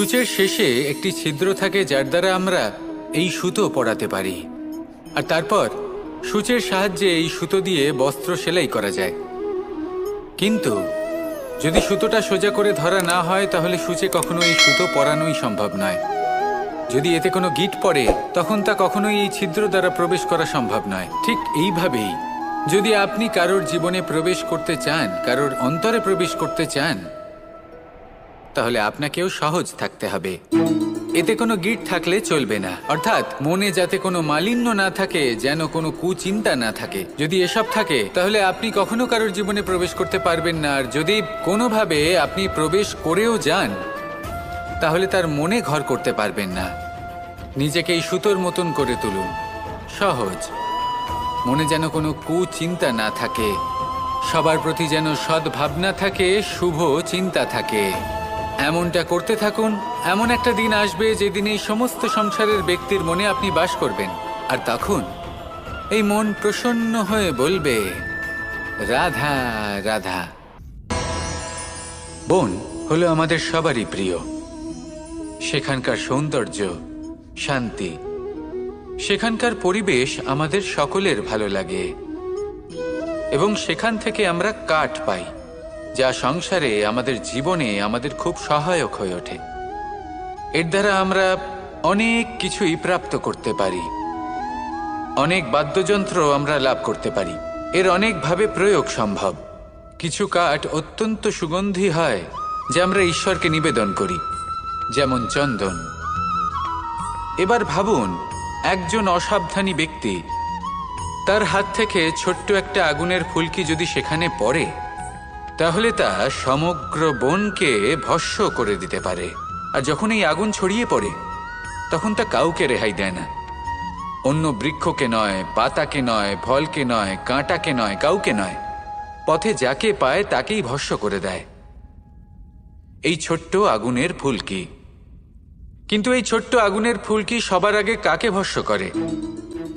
সূচের শেষে একটি ছিদ্র থাকে যার দ্বারা আমরা এই সুতো পরাতে পারি, আর তারপর সূচের সাহায্যে এই সুতো দিয়ে বস্ত্র সেলাই করা যায়। কিন্তু যদি সুতোটা সোজা করে ধরা না হয় তাহলে সূচে কখনো এই সুতো পরানোই সম্ভব নয়। যদি এতে কোনো গিঁট পড়ে তখন তা কখনোই এই ছিদ্র দ্বারা প্রবেশ করা সম্ভব নয়। ঠিক এইভাবেই যদি আপনি কারোর জীবনে প্রবেশ করতে চান, কারোর অন্তরে প্রবেশ করতে চান, তাহলে আপনাকেও সহজ থাকতে হবে। এতে কোনো গিঁট থাকলে চলবে না, অর্থাৎ মনে যাতে কোনো মালিন্য না থাকে, যেন কোনো কুচিন্তা না থাকে। যদি এসব থাকে তাহলে আপনি কখনো কারোর জীবনে প্রবেশ করতে পারবেন না। আর যদি কোনোভাবে আপনি প্রবেশ করেও যান তাহলে তার মনে ঘর করতে পারবেন না। নিজেকে এই সুতোর মতন করে তুলুন, সহজ। মনে যেন কোনো কুচিন্তা না থাকে, সবার প্রতি যেন সদ্ভাবনা থাকে, শুভ চিন্তা থাকে। এমনটা করতে থাকুন। এমন একটা দিন আসবে যেদিন এই সমস্ত সংসারের ব্যক্তির মনে আপনি বাস করবেন, আর তখন এই মন প্রসন্ন হয়ে বলবে, রাধা রাধা। বন হলো আমাদের সবারই প্রিয়। সেখানকার সৌন্দর্য, শান্তি, সেখানকার পরিবেশ আমাদের সকলের ভালো লাগে, এবং সেখান থেকে আমরা কাঠ পাই, যা সংসারে আমাদের জীবনে আমাদের খুব সহায়ক হয়ে ওঠে। এর দ্বারা আমরা অনেক কিছুই প্রাপ্ত করতে পারি, অনেক বাদ্যযন্ত্র আমরা লাভ করতে পারি। এর অনেকভাবে প্রয়োগ সম্ভব। কিছু কাঠ অত্যন্ত সুগন্ধি হয় যা আমরা ঈশ্বরকে নিবেদন করি, যেমন চন্দন। এবার ভাবুন, একজন অসাবধানী ব্যক্তি, তার হাত থেকে ছোট্ট একটা আগুনের ফুলকি যদি সেখানে পড়ে তাহলে তা সমগ্র বনকে ভস্ম করে দিতে পারে। আর যখন এই আগুন ছড়িয়ে পড়ে তখন তা কাউকে রেহাই দেয় না। অন্য বৃক্ষকে নয়, পাতাকে নয়, ফলকে নয়, কাঁটাকে নয়, কাউকে নয়, পথে যাকে পায় তাকেই ভস্ম করে দেয়। এই ছোট্ট আগুনের ফুলকি। কিন্তু এই ছোট্ট আগুনের ফুলকি সবার আগে কাকে ভস্ম করে?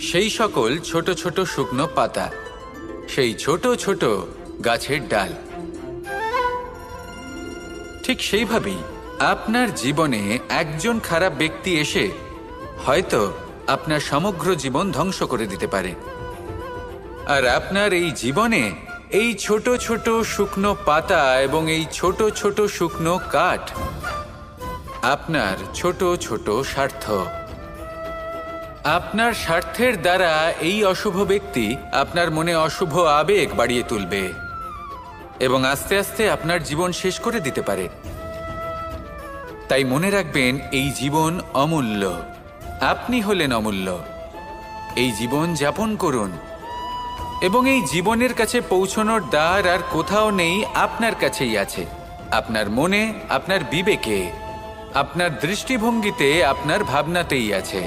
সেই সকল ছোট ছোট শুকনো পাতা, সেই ছোট ছোট গাছের ডাল। ঠিক সেইভাবেই আপনার জীবনে একজন খারাপ ব্যক্তি এসে হয়তো আপনার সমগ্র জীবন ধ্বংস করে দিতে পারে। আর আপনার এই জীবনে এই ছোট ছোট শুকনো পাতা এবং এই ছোট ছোট শুকনো কাঠ আপনার ছোট ছোট স্বার্থ। আপনার স্বার্থের দ্বারা এই অশুভ ব্যক্তি আপনার মনে অশুভ আবেগ বাড়িয়ে তুলবে এবং আস্তে আস্তে আপনার জীবন শেষ করে দিতে পারে। তাই মনে রাখবেন, এই জীবন অমূল্য। আপনি হলেন অমূল্য। এই জীবন যাপন করুন, এবং এই জীবনের কাছে পৌঁছানোর দ্বার আর কোথাও নেই, আপনার কাছেই আছে। আপনার মনে, আপনার বিবেকে, আপনার দৃষ্টিভঙ্গিতে, আপনার ভাবনাতেই আছে।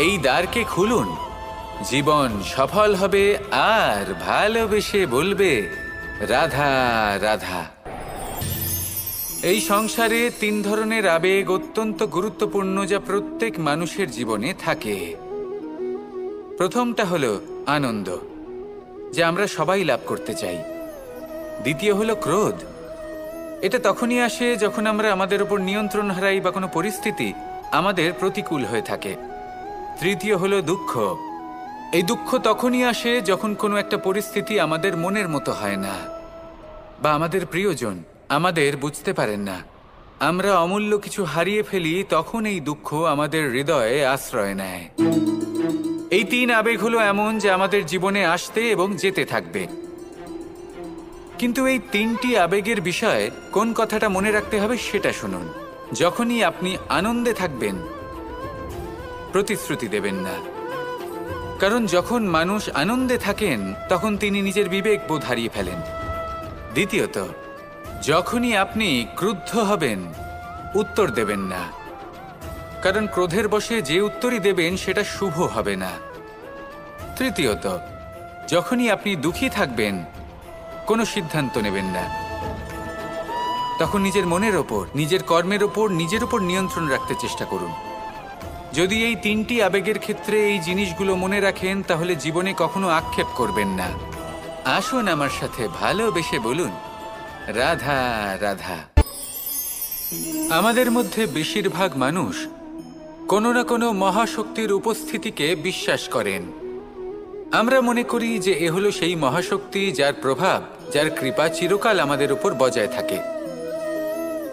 এই দ্বারকে খুলুন, জীবন সফল হবে আর ভালোবেসে বলবে, রাধা রাধা। এই সংসারে 3 ধরনের আবেগ অত্যন্ত গুরুত্বপূর্ণ, যা প্রত্যেক মানুষের জীবনে থাকে। প্রথমটা হলো আনন্দ, যা আমরা সবাই লাভ করতে চাই। দ্বিতীয় হলো ক্রোধ। এটা তখনই আসে যখন আমরা আমাদের উপর নিয়ন্ত্রণ হারাই বা কোনো পরিস্থিতি আমাদের প্রতিকূল হয়ে থাকে। তৃতীয় হলো দুঃখ। এই দুঃখ তখনই আসে যখন কোনো একটা পরিস্থিতি আমাদের মনের মতো হয় না, বা আমাদের প্রিয়জন আমাদের বুঝতে পারেন না। আমরা অমূল্য কিছু হারিয়ে ফেলি, তখন এই দুঃখ আমাদের হৃদয়ে আশ্রয় নেয়। এই 3 আবেগ হলো এমন যে আমাদের জীবনে আসতে এবং যেতে থাকবে। কিন্তু এই 3টি আবেগের বিষয়ে কোন কথাটা মনে রাখতে হবে সেটা শুনুন। যখনই আপনি আনন্দে থাকবেন, প্রতিশ্রুতি দেবেন না, কারণ যখন মানুষ আনন্দে থাকেন তখন তিনি নিজের বিবেক বোধ হারিয়ে ফেলেন। দ্বিতীয়ত, যখনই আপনি ক্রুদ্ধ হবেন, উত্তর দেবেন না, কারণ ক্রোধের বশে যে উত্তরই দেবেন সেটা শুভ হবে না। তৃতীয়ত, যখনই আপনি দুঃখী থাকবেন, কোনো সিদ্ধান্ত নেবেন না। তখন নিজের মনের ওপর, নিজের কর্মের ওপর, নিজের উপর নিয়ন্ত্রণ রাখতে চেষ্টা করুন। যদি এই 3টি আবেগের ক্ষেত্রে এই জিনিসগুলো মনে রাখেন তাহলে জীবনে কখনো আক্ষেপ করবেন না। আসুন আমার সাথে ভালোবেসে বলুন, রাধা রাধা। আমাদের মধ্যে বেশিরভাগ মানুষ কোনো না কোনো মহাশক্তির উপস্থিতিকে বিশ্বাস করেন। আমরা মনে করি যে এ হলো সেই মহাশক্তি যার প্রভাব, যার কৃপা চিরকাল আমাদের উপর বজায় থাকে।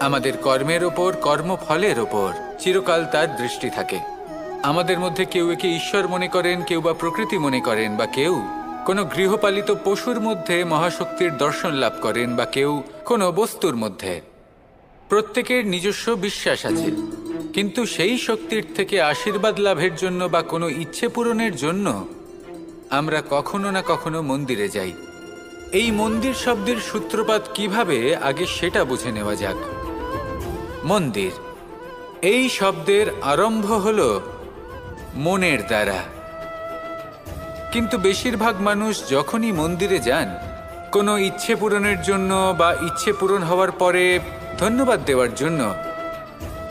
আমাদের কর্মের ওপর, কর্মফলের ওপর চিরকাল তার দৃষ্টি থাকে। আমাদের মধ্যে কেউ একে ঈশ্বর মনে করেন, কেউ বা প্রকৃতি মনে করেন, বা কেউ কোনো গৃহপালিত পশুর মধ্যে মহাশক্তির দর্শন লাভ করেন, বা কেউ কোনো বস্তুর মধ্যে। প্রত্যেকের নিজস্ব বিশ্বাস আছে, কিন্তু সেই শক্তির থেকে আশীর্বাদ লাভের জন্য বা কোনো ইচ্ছে পূরণের জন্য আমরা কখনো না কখনো মন্দিরে যাই। এই মন্দির শব্দের সূত্রপাত কিভাবে, আগে সেটা বুঝে নেওয়া যাক। মন্দির এই শব্দের আরম্ভ হলো মনের দ্বারা, কিন্তু বেশিরভাগ মানুষ যখনই মন্দিরে যান কোনো ইচ্ছে পূরণের জন্য বা ইচ্ছে পূরণ হওয়ার পরে ধন্যবাদ দেওয়ার জন্য,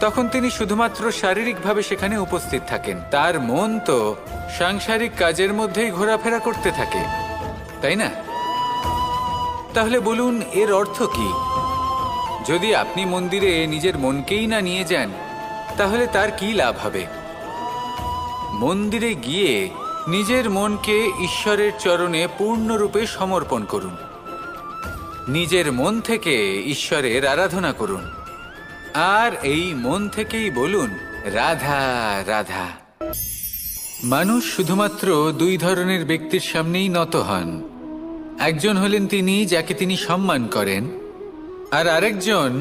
তখন তিনি শুধুমাত্র শারীরিকভাবে সেখানে উপস্থিত থাকেন। তার মন তো সাংসারিক কাজের মধ্যেই ঘোরাফেরা করতে থাকে, তাই না? তাহলে বলুন, এর অর্থ কি? যদি আপনি মন্দিরে নিজের মনকেই না নিয়ে যান, তাহলে তার কি লাভ হবে? মন্দিরে গিয়ে নিজের মনকে ঈশ্বরের চরণে পূর্ণরূপে সমর্পণ করুন। নিজের মন থেকে ঈশ্বরের আরাধনা করুন, আর এই মন থেকেই বলুন রাধা রাধা। মানুষ শুধুমাত্র দুই ধরনের ব্যক্তির সামনেই নত হন। একজন হলেন তিনি যাকে তিনি সম্মান করেন, আর আরেকজন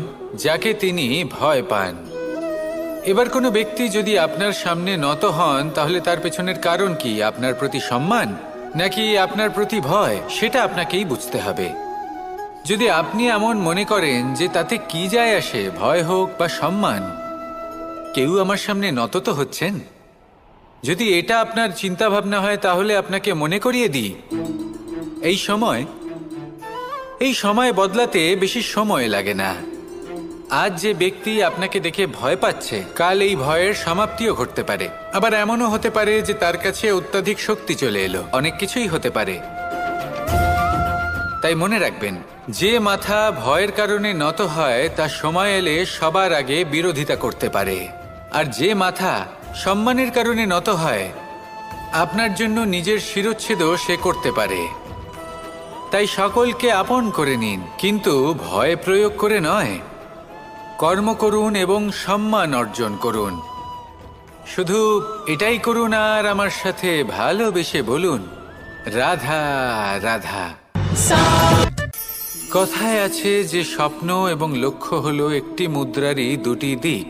যাকে তিনি ভয় পান। এবার কোনো ব্যক্তি যদি আপনার সামনে নত হন, তাহলে তার পেছনের কারণ কি? আপনার প্রতি সম্মান নাকি আপনার প্রতি ভয়? সেটা আপনাকেই বুঝতে হবে। যদি আপনি এমন মনে করেন যে তাতে কি যায় আসে, ভয় হোক বা সম্মান, কেউ আমার সামনে নত তো হচ্ছেন, যদি এটা আপনার চিন্তা ভাবনা হয়, তাহলে আপনাকে মনে করিয়ে দিই, এই সময় বদলাতে বেশি সময় লাগে না। আজ যে ব্যক্তি আপনাকে দেখে ভয় পাচ্ছে, কাল এই ভয়ের সমাপ্তিও ঘটতে পারে। আবার এমনও হতে পারে যে তার কাছে অত্যাধিক শক্তি চলে এলো। অনেক কিছুই হতে পারে। তাই মনে রাখবেন, যে মাথা ভয়ের কারণে নত হয় তা সময় এলে সবার আগে বিরোধিতা করতে পারে, আর যে মাথা সম্মানের কারণে নত হয় আপনার জন্য নিজের শিরচ্ছেদও সে করতে পারে। তাই সকলকে আপন করে নিন, কিন্তু ভয় প্রয়োগ করে নয়। কর্ম করুন এবং সম্মান অর্জন করুন। শুধু এটাই করুন, আর আমার সাথে ভালোবেসে বলুন রাধা রাধা। কথায় আছে যে স্বপ্ন এবং লক্ষ্য হলো একটি মুদ্রারই দুটি দিক।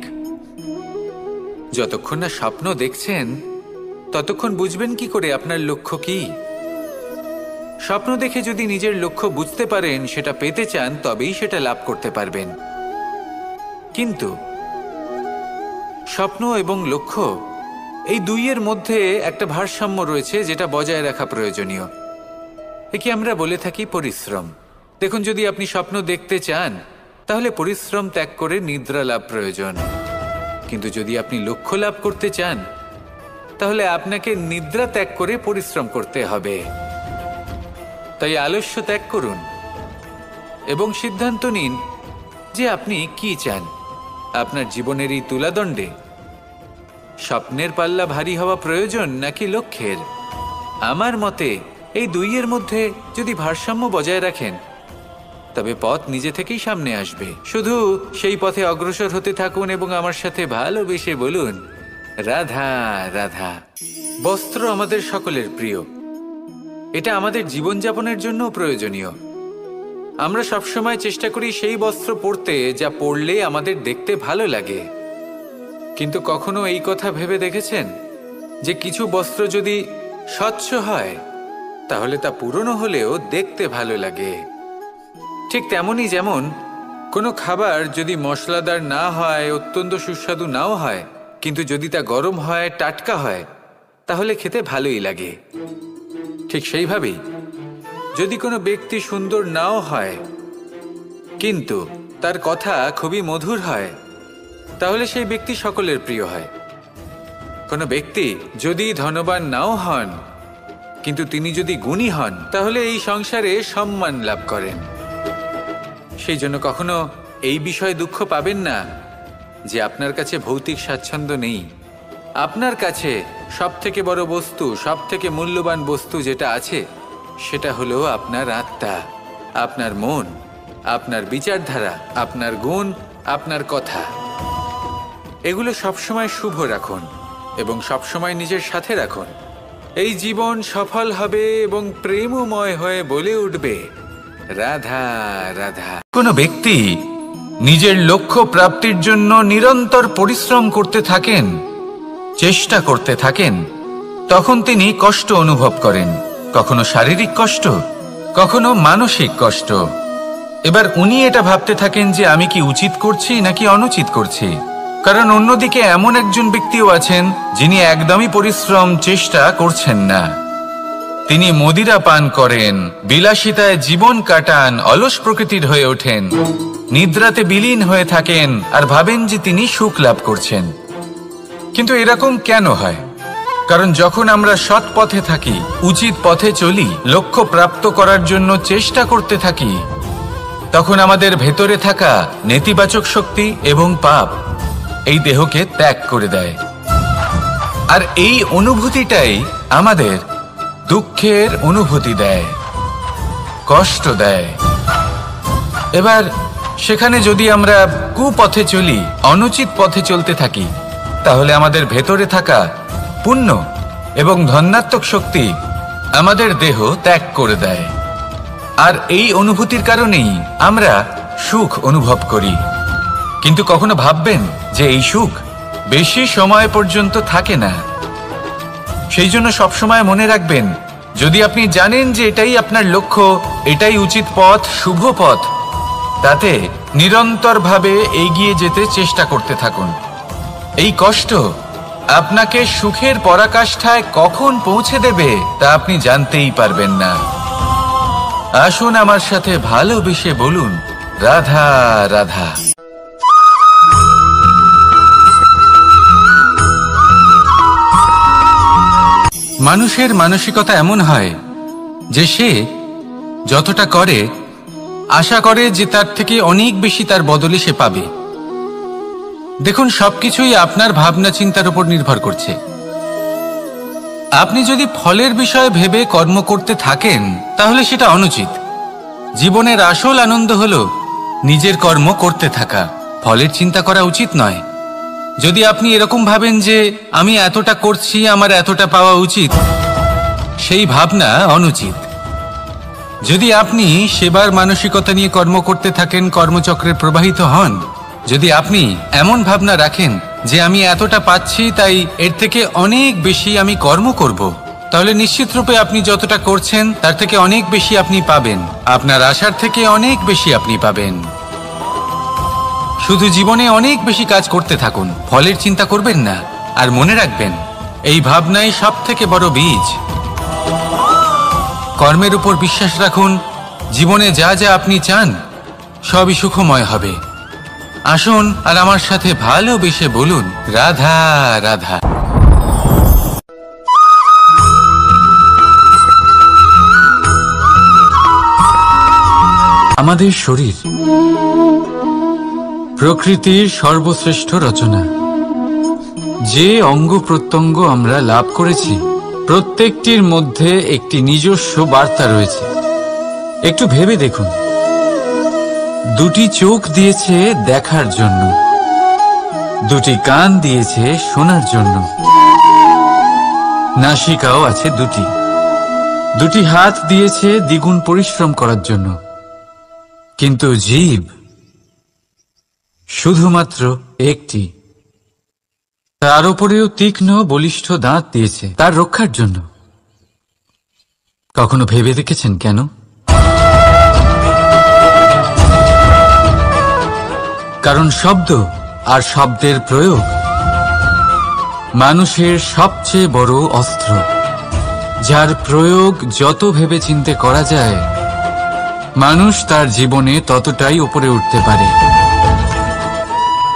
যতক্ষণ না স্বপ্ন দেখছেন, ততক্ষণ বুঝবেন কি করে আপনার লক্ষ্য কি? স্বপ্ন দেখে যদি নিজের লক্ষ্য বুঝতে পারেন, সেটা পেতে চান, তবেই সেটা লাভ করতে পারবেন। কিন্তু স্বপ্ন এবং লক্ষ্য এই দুইয়ের মধ্যে একটা ভারসাম্য রয়েছে, যেটা বজায় রাখা প্রয়োজনীয়। একে আমরা বলে থাকি পরিশ্রম। দেখুন, যদি আপনি স্বপ্ন দেখতে চান, তাহলে পরিশ্রম ত্যাগ করে নিদ্রা লাভ প্রয়োজন। কিন্তু যদি আপনি লক্ষ্য লাভ করতে চান, তাহলে আপনাকে নিদ্রা ত্যাগ করে পরিশ্রম করতে হবে। তাই আলস্য ত্যাগ করুন এবং সিদ্ধান্ত নিন যে আপনি কি চান। আপনার জীবনের এই তুলাদণ্ডে স্বপ্নের পাল্লা ভারী হওয়া প্রয়োজন নাকি লক্ষ্যের? আমার মতে এই দুইয়ের মধ্যে যদি ভারসাম্য বজায় রাখেন, তবে পথ নিজে থেকেই সামনে আসবে। শুধু সেই পথে অগ্রসর হতে থাকুন এবং আমার সাথে ভালোবেসে বলুন রাধা রাধা। বস্ত্র আমাদের সকলের প্রিয়। এটা আমাদের জীবনযাপনের জন্য প্রয়োজনীয়। আমরা সবসময় চেষ্টা করি সেই বস্ত্র পরতে যা পরলে আমাদের দেখতে ভালো লাগে। কিন্তু কখনো এই কথা ভেবে দেখেছেন যে কিছু বস্ত্র যদি স্বচ্ছ হয়, তাহলে তা পুরনো হলেও দেখতে ভালো লাগে? ঠিক তেমনই, যেমন কোনো খাবার যদি মশলাদার না হয়, অত্যন্ত সুস্বাদু নাও হয়, কিন্তু যদি তা গরম হয়, টাটকা হয়, তাহলে খেতে ভালোই লাগে। ঠিক সেইভাবেই যদি কোনো ব্যক্তি সুন্দর নাও হয়, কিন্তু তার কথা খুবই মধুর হয়, তাহলে সেই ব্যক্তি সকলের প্রিয় হয়। কোনো ব্যক্তি যদি ধনবান নাও হন, কিন্তু তিনি যদি গুণী হন, তাহলে এই সংসারে সম্মান লাভ করেন। সেই জন্য কখনো এই বিষয়ে দুঃখ পাবেন না যে আপনার কাছে ভৌতিক স্বাচ্ছন্দ্য নেই। আপনার কাছে সবথেকে বড় বস্তু, সবথেকে মূল্যবান বস্তু যেটা আছে সেটা হলো আপনার আত্মা, আপনার মন, আপনার বিচারধারা, আপনার গুণ, আপনার কথা। এগুলো সবসময় শুভ রাখুন এবং সবসময় নিজের সাথে রাখুন। এই জীবন সফল হবে এবং প্রেমময় হয়ে বলে উঠবে, রাধা রাধা। কোনো ব্যক্তি নিজের লক্ষ্য প্রাপ্তির জন্য নিরন্তর পরিশ্রম করতে থাকেন, চেষ্টা করতে থাকেন, তখন তিনি কষ্ট অনুভব করেন, কখনো শারীরিক কষ্ট, কখনো মানসিক কষ্ট। এবার উনি এটা ভাবতে থাকেন যে আমি কি উচিত করছি নাকি অনুচিত করছি। কারণ অন্যদিকে এমন একজন ব্যক্তিও আছেন যিনি একদমই পরিশ্রম চেষ্টা করছেন না। তিনি মদিরা পান করেন, বিলাসিতায় জীবন কাটান, অলস প্রকৃতির হয়ে ওঠেন, নিদ্রাতে বিলীন হয়ে থাকেন আর ভাবেন যে তিনি সুখ লাভ করছেন। কিন্তু এরকম কেন হয়? কারণ যখন আমরা সৎ পথে থাকি, উচিত পথে চলি, লক্ষ্য প্রাপ্ত করার জন্য চেষ্টা করতে থাকি, তখন আমাদের ভেতরে থাকা নেতিবাচক শক্তি এবং পাপ এই দেহকে ত্যাগ করে দেয়। আর এই অনুভূতিটাই আমাদের দুঃখের অনুভূতি দেয়, কষ্ট দেয়। এবার সেখানে যদি আমরা কুপথে চলি, অনুচিত পথে চলতে থাকি, তাহলে আমাদের ভেতরে থাকা পুণ্য এবং ধনাত্মক শক্তি আমাদের দেহ ত্যাগ করে দেয়। আর এই অনুভূতির কারণেই আমরা সুখ অনুভব করি। কিন্তু কখনো ভাববেন যে এই সুখ বেশি সময় পর্যন্ত থাকে না। সেই জন্য সবসময় মনে রাখবেন, যদি আপনি জানেন যে এটাই আপনার লক্ষ্য, এটাই উচিত পথ, শুভ পথ, তাতে নিরন্তরভাবে এগিয়ে যেতে চেষ্টা করতে থাকুন। এই কষ্ট আপনাকে সুখের পরাকাষ্ঠায় কখন পৌঁছে দেবে তা আপনি জানতেই পারবেন না। আসুন আমার সাথে ভালোবেসে বলুন, রাধা রাধা। মানুষের মানসিকতা এমন হয় যে সে যতটা করে আশা করে যে তার থেকে অনেক বেশি তার বদলে সে পাবে। দেখুন, সবকিছুই আপনার ভাবনা চিন্তার উপর নির্ভর করছে। আপনি যদি ফলের বিষয়ে ভেবে কর্ম করতে থাকেন তাহলে সেটা অনুচিত। জীবনের আসল আনন্দ হলো নিজের কর্ম করতে থাকা, ফলের চিন্তা করা উচিত নয়। যদি আপনি এরকম ভাবেন যে আমি এতটা করছি, আমার এতটা পাওয়া উচিত, সেই ভাবনা অনুচিত। যদি আপনি সেবার মানসিকতা নিয়ে কর্ম করতে থাকেন, কর্মচক্রে প্রবাহিত হন, যদি আপনি এমন ভাবনা রাখেন যে আমি এতটা পাচ্ছি তাই এর থেকে অনেক বেশি আমি কর্ম করব, তাহলে নিশ্চিত রূপে আপনি যতটা করছেন তার থেকে অনেক বেশি আপনি পাবেন, আপনার আশার থেকে অনেক বেশি আপনি পাবেন। শুধু জীবনে অনেক বেশি কাজ করতে থাকুন, ফলের চিন্তা করবেন না। আর মনে রাখবেন, এই ভাবনাই সব থেকে বড় বীজ। কর্মের উপর বিশ্বাস রাখুন, জীবনে যা যা আপনি চান সবই সুখময় হবে। আসুন আর আমার সাথে ভালোবেসে বলুন, রাধা রাধা। আমাদের শরীর প্রকৃতির সর্বশ্রেষ্ঠ রচনা। যে অঙ্গ প্রত্যঙ্গ আমরা লাভ করেছি প্রত্যেকটির মধ্যে একটি নিজস্ব বার্তা রয়েছে। একটু ভেবে দেখুন, দুটি চোখ দিয়েছে দেখার জন্য, দুটি কান দিয়েছে শোনার জন্য, নাসিকাও আছে দুটি, দুটি হাত দিয়েছে দ্বিগুণ পরিশ্রম করার জন্য। কিন্তু জীব শুধুমাত্র একটি। তার উপরেও তীক্ষ্ণ বলিষ্ঠ দাঁত দিয়েছে তার রক্ষার জন্য। কখনো ভেবে দেখেছেন কেন? কারণ শব্দ আর শব্দের প্রয়োগ মানুষের সবচেয়ে বড় অস্ত্র, যার প্রয়োগ যত ভেবে চিন্তে করা যায় মানুষ তার জীবনে ততটাই উপরে উঠতে পারে।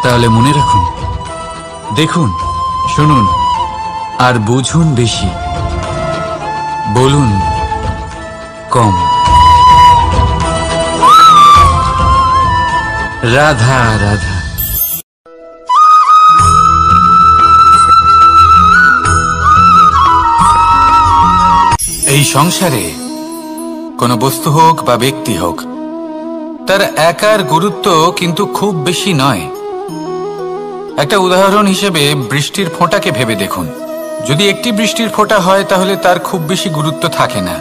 তাহলে মনে রাখুন, দেখুন, শুনুন আর বুঝুন বেশি, বলুন কম। রাধা রাধা। এই সংসারে কোনো বস্তু হোক বা ব্যক্তি হোক, তার একার গুরুত্ব কিন্তু খুব বেশি নয়। একটা উদাহরণ হিসেবে বৃষ্টির ফোঁটাকে ভেবে দেখুন। যদি একটি বৃষ্টির ফোঁটা হয় তাহলে তার খুব বেশি গুরুত্ব থাকে না,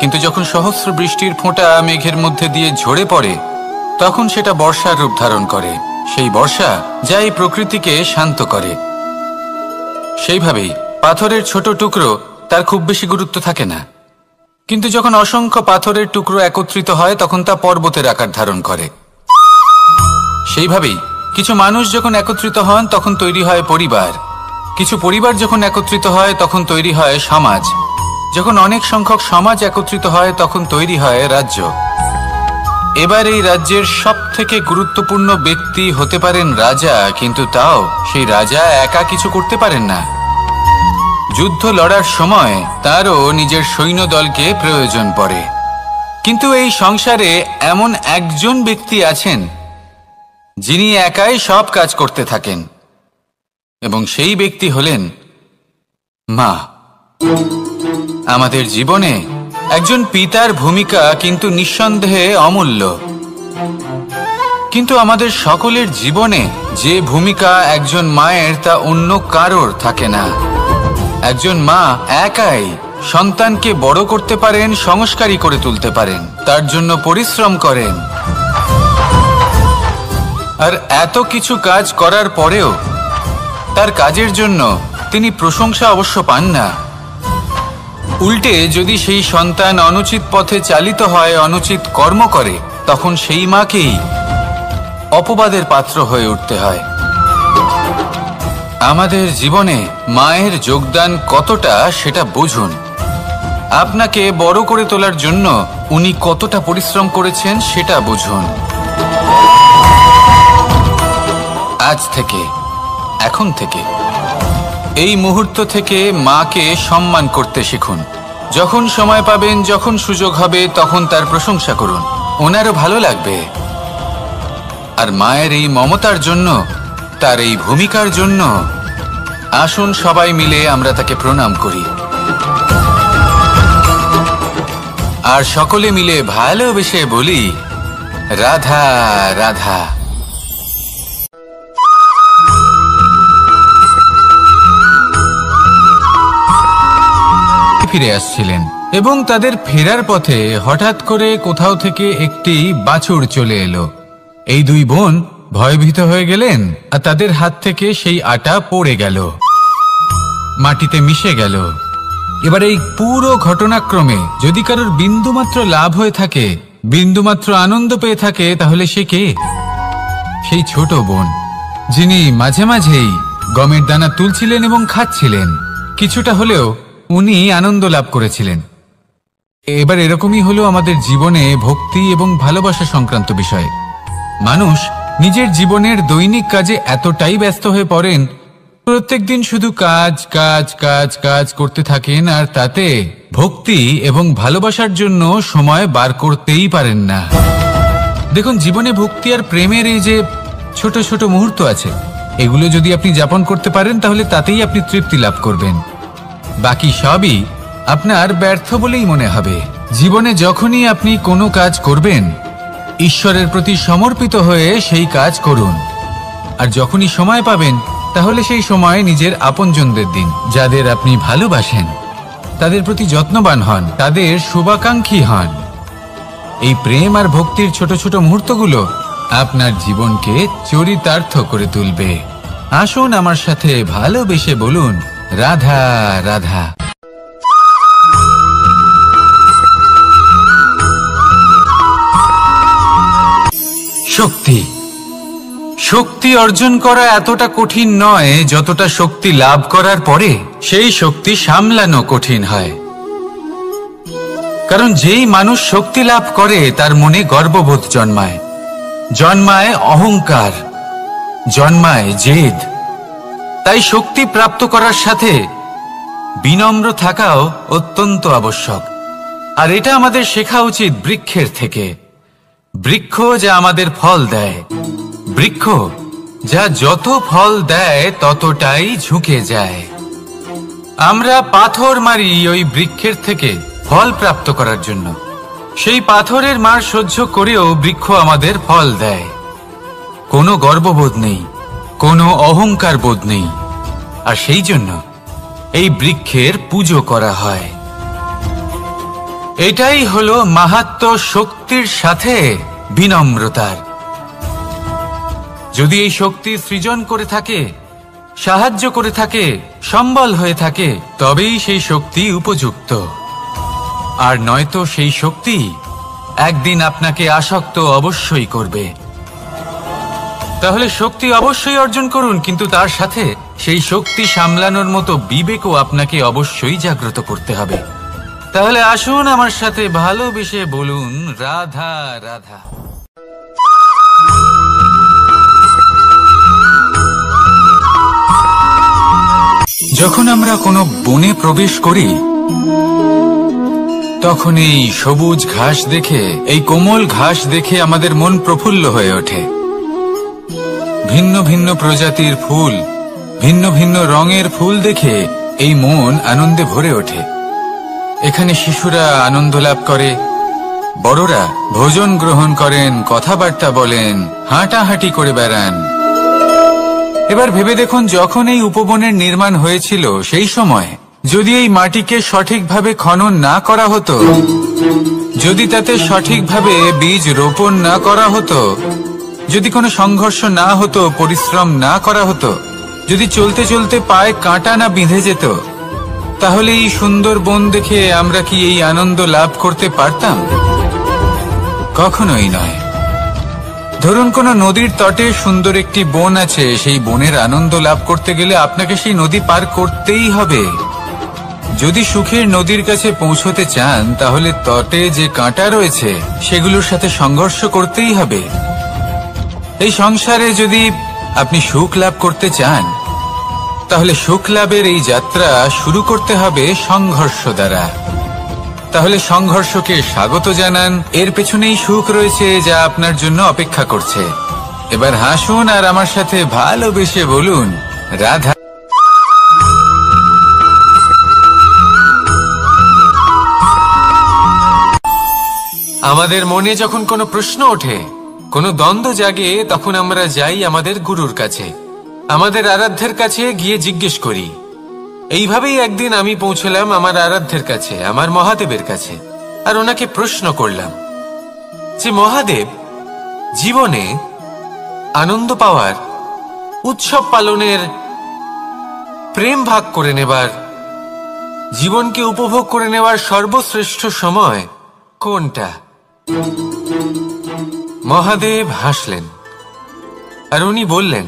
কিন্তু যখন সহস্র বৃষ্টির ফোঁটা মেঘের মধ্যে দিয়ে ঝরে পড়ে তখন সেটা বর্ষার রূপ ধারণ করে। সেই বর্ষা যা এই প্রকৃতিকে শান্ত করে। সেইভাবেই পাথরের ছোট টুকরো, তার খুব বেশি গুরুত্ব থাকে না, কিন্তু যখন অসংখ্য পাথরের টুকরো একত্রিত হয় তখন তা পর্বতের আকার ধারণ করে। সেইভাবেই কিছু মানুষ যখন একত্রিত হন তখন তৈরি হয় পরিবার, কিছু পরিবার যখন একত্রিত হয় তখন তৈরি হয় সমাজ, যখন অনেক সংখ্যক সমাজ একত্রিত হয় তখন তৈরি হয় রাজ্য। এবার এই রাজ্যের সবথেকে গুরুত্বপূর্ণ ব্যক্তি হতে পারেন রাজা, কিন্তু তাও সেই রাজা একা কিছু করতে পারেন না। যুদ্ধ লড়ার সময় তারও নিজের সৈন্যদলকে প্রয়োজন পড়ে। কিন্তু এই সংসারে এমন একজন ব্যক্তি আছেন যিনি একাই সব কাজ করতে থাকেন, এবং সেই ব্যক্তি হলেন মা। আমাদের জীবনে একজন পিতার ভূমিকা কিন্তু নিঃসন্দেহে অমূল্য, কিন্তু আমাদের সকলের জীবনে যে ভূমিকা একজন মায়ের তা অন্য কারোর থাকে না। একজন মা একাই সন্তানকে বড় করতে পারেন, সংস্কারী করে তুলতে পারেন, তার জন্য পরিশ্রম করেন। আর এত কিছু কাজ করার পরেও তার কাজের জন্য তিনি প্রশংসা অবশ্য পান না। উল্টে যদি সেই সন্তান অনুচিত পথে চালিত হয়, অনুচিত কর্ম করে, তখন সেই মাকেই অপবাদের পাত্র হয়ে উঠতে হয়। আমাদের জীবনে মায়ের যোগদান কতটা সেটা বুঝুন। আপনাকে বড় করে তোলার জন্য উনি কতটা পরিশ্রম করেছেন সেটা বুঝুন। আজ থেকে, এখন থেকে, এই মুহূর্ত থেকে মাকে সম্মান করতে শিখুন। যখন সময় পাবেন, যখন সুযোগ হবে, তখন তার প্রশংসা করুন, ওনারও ভালো লাগবে। আর মায়ের এই মমতার জন্য, তার এই ভূমিকার জন্য আসুন সবাই মিলে আমরা তাকে প্রণাম করি, আর সকলে মিলে ভালোবেসে বলি, রাধা রাধা। ফিরে আসছিলেন এবং তাদের ফেরার পথে হঠাৎ করে কোথাও থেকে একটি বাছুর চলে এলো। এই দুই বোন ভয়ভীত হয়ে গেলেন, আর তাদের হাত থেকে সেই আটা পড়ে গেল, মাটিতে মিশে গেল। এবার এই পুরো ঘটনাক্রমে যদি কারোর বিন্দুমাত্র লাভ হয়ে থাকে, বিন্দুমাত্র আনন্দ পেয়ে থাকে, তাহলে সে কে? সেই ছোট বোন, যিনি মাঝে মাঝেই গমের দানা তুলছিলেন এবং খাচ্ছিলেন। কিছুটা হলেও উনি আনন্দ লাভ করেছিলেন। এবার এরকমই হলো আমাদের জীবনে ভক্তি এবং ভালোবাসা সংক্রান্ত বিষয়। মানুষ নিজের জীবনের দৈনিক কাজে এতটাই ব্যস্ত হয়ে পড়েন, প্রত্যেক দিন শুধু কাজ কাজ কাজ কাজ করতে থাকেন, আর তাতে ভক্তি এবং ভালোবাসার জন্য সময় বার করতেই পারেন না। দেখুন, জীবনে ভক্তি আর প্রেমের এই যে ছোট ছোট মুহূর্ত আছে, এগুলো যদি আপনি যাপন করতে পারেন তাহলে তাতেই আপনি তৃপ্তি লাভ করবেন। বাকি সবই আপনার ব্যর্থ বলেই মনে হবে। জীবনে যখনই আপনি কোনো কাজ করবেন, ঈশ্বরের প্রতি সমর্পিত হয়ে সেই কাজ করুন। আর যখনই সময় পাবেন, তাহলে সেই সময় নিজের আপনজনদের দিন, যাদের আপনি ভালোবাসেন, তাদের প্রতি যত্নবান হন, তাদের শুভাকাঙ্ক্ষী হন। এই প্রেম আর ভক্তির ছোট ছোট মুহূর্তগুলো আপনার জীবনকে চরিতার্থ করে তুলবে। আসুন আমার সাথে ভালোবেসে বলুন, রাধা রাধা। শক্তি, শক্তি অর্জন করা এতটা কঠিন নয় যতটা শক্তি লাভ করার পরে সেই শক্তি সামলানো কঠিন হয়। কারণ যেই মানুষ শক্তি লাভ করে তার মনে গর্ববোধ জন্মায়, জন্মায় অহংকার, জন্মায় জেদ। তাই শক্তি প্রাপ্ত করার সাথে বিনম্র থাকাও অত্যন্ত আবশ্যক। আর এটা আমাদের শেখা উচিত বৃক্ষের থেকে। বৃক্ষ যা আমাদের ফল দেয়, বৃক্ষ যা যত ফল দেয় ততটাই ঝুঁকে যায়। আমরা পাথর মারি ওই বৃক্ষের থেকে ফল প্রাপ্ত করার জন্য। সেই পাথরের মার সহ্য করেও বৃক্ষ আমাদের ফল দেয়। কোনো গর্ববোধ নেই, কোনো অহংকার বোধ নেই, আর সেই জন্য এই বৃক্ষের পুজো করা হয়। এটাই হলো মাহাত্ম্য শক্তির সাথে বিনম্রতার। যদি এই শক্তি সৃজন করে থাকে, সাহায্য করে থাকে, সম্বল হয়ে থাকে, তবেই সেই শক্তি উপযুক্ত। আর নয়তো সেই শক্তি একদিন আপনাকে আসক্ত অবশ্যই করবে। তাহলে শক্তি অবশ্যই অর্জন করুন, কিন্তু তার সাথে সেই শক্তি সামলানোর মতো বিবেকও আপনাকে অবশ্যই জাগ্রত করতে হবে। তাহলে আসুন আমার সাথে ভালোবেসে বলুন, রাধা রাধা। যখন আমরা কোনো বনে প্রবেশ করি, তখন এই সবুজ ঘাস দেখে, এই কোমল ঘাস দেখে আমাদের মন প্রফুল্ল হয়ে ওঠে। ভিন্ন ভিন্ন প্রজাতির ফুল, ভিন্ন ভিন্ন রঙের ফুল দেখে এই মন আনন্দে ভরে ওঠে। এখানে শিশুরা আনন্দ লাভ করে, বড়রা ভোজন গ্রহণ করেন, কথাবার্তা বলেন, হাঁটাহাঁটি করে বেড়ান। এবার ভেবে দেখুন, যখন এই উপবনের নির্মাণ হয়েছিল সেই সময় যদি এই মাটিকে সঠিকভাবে খনন না করা হতো, যদি তাতে সঠিকভাবে বীজ রোপণ না করা হতো, যদি কোনো সংঘর্ষ না হতো, পরিশ্রম না করা হতো, যদি চলতে চলতে পায়ে কাঁটা না বিঁধে যেত, তাহলে এই সুন্দর বন দেখে আমরা কি এই আনন্দ লাভ করতে পারতাম? কখনোই নয়। ধরুন কোনো নদীর তটে সুন্দর একটি বন আছে, সেই বনের আনন্দ লাভ করতে গেলে আপনাকে সেই নদী পার করতেই হবে। যদি সুখের নদীর কাছে পৌঁছতে চান, তাহলে তটে যে কাঁটা রয়েছে সেগুলোর সাথে সংঘর্ষ করতেই হবে। এই সংসারে যদি আপনি সুখ লাভ করতে চান, তাহলে সুখ লাভের এই যাত্রা শুরু করতে হবে সংঘর্ষ দ্বারা। তাহলে সংঘর্ষকে স্বাগত জানান, এর পেছনেই সুখ রয়েছে যা আপনার জন্য অপেক্ষা করছে। এবার হাসুন আর আমার সাথে ভালোবেসে বলুন, রাধা। আমাদের মনে যখন কোনো প্রশ্ন ওঠে, কোনো দ্বন্দ্ব জাগে, তখন আমরা যাই আমাদের গুরুর কাছে, আমাদের আরাধ্যের কাছে গিয়ে জিজ্ঞেস করি। এইভাবেই একদিন আমি পৌঁছলাম আমার আরাধ্যের কাছে, আমার মহাদেবের কাছে, আর ওনাকে প্রশ্ন করলাম যে মহাদেব, জীবনে আনন্দ পাওয়ার, উৎসব পালনের, প্রেম ভাগ করে নেবার, জীবনকে উপভোগ করে নেওয়ার সর্বশ্রেষ্ঠ সময় কোনটা? মহাদেব হাসলেন আর উনি বললেন,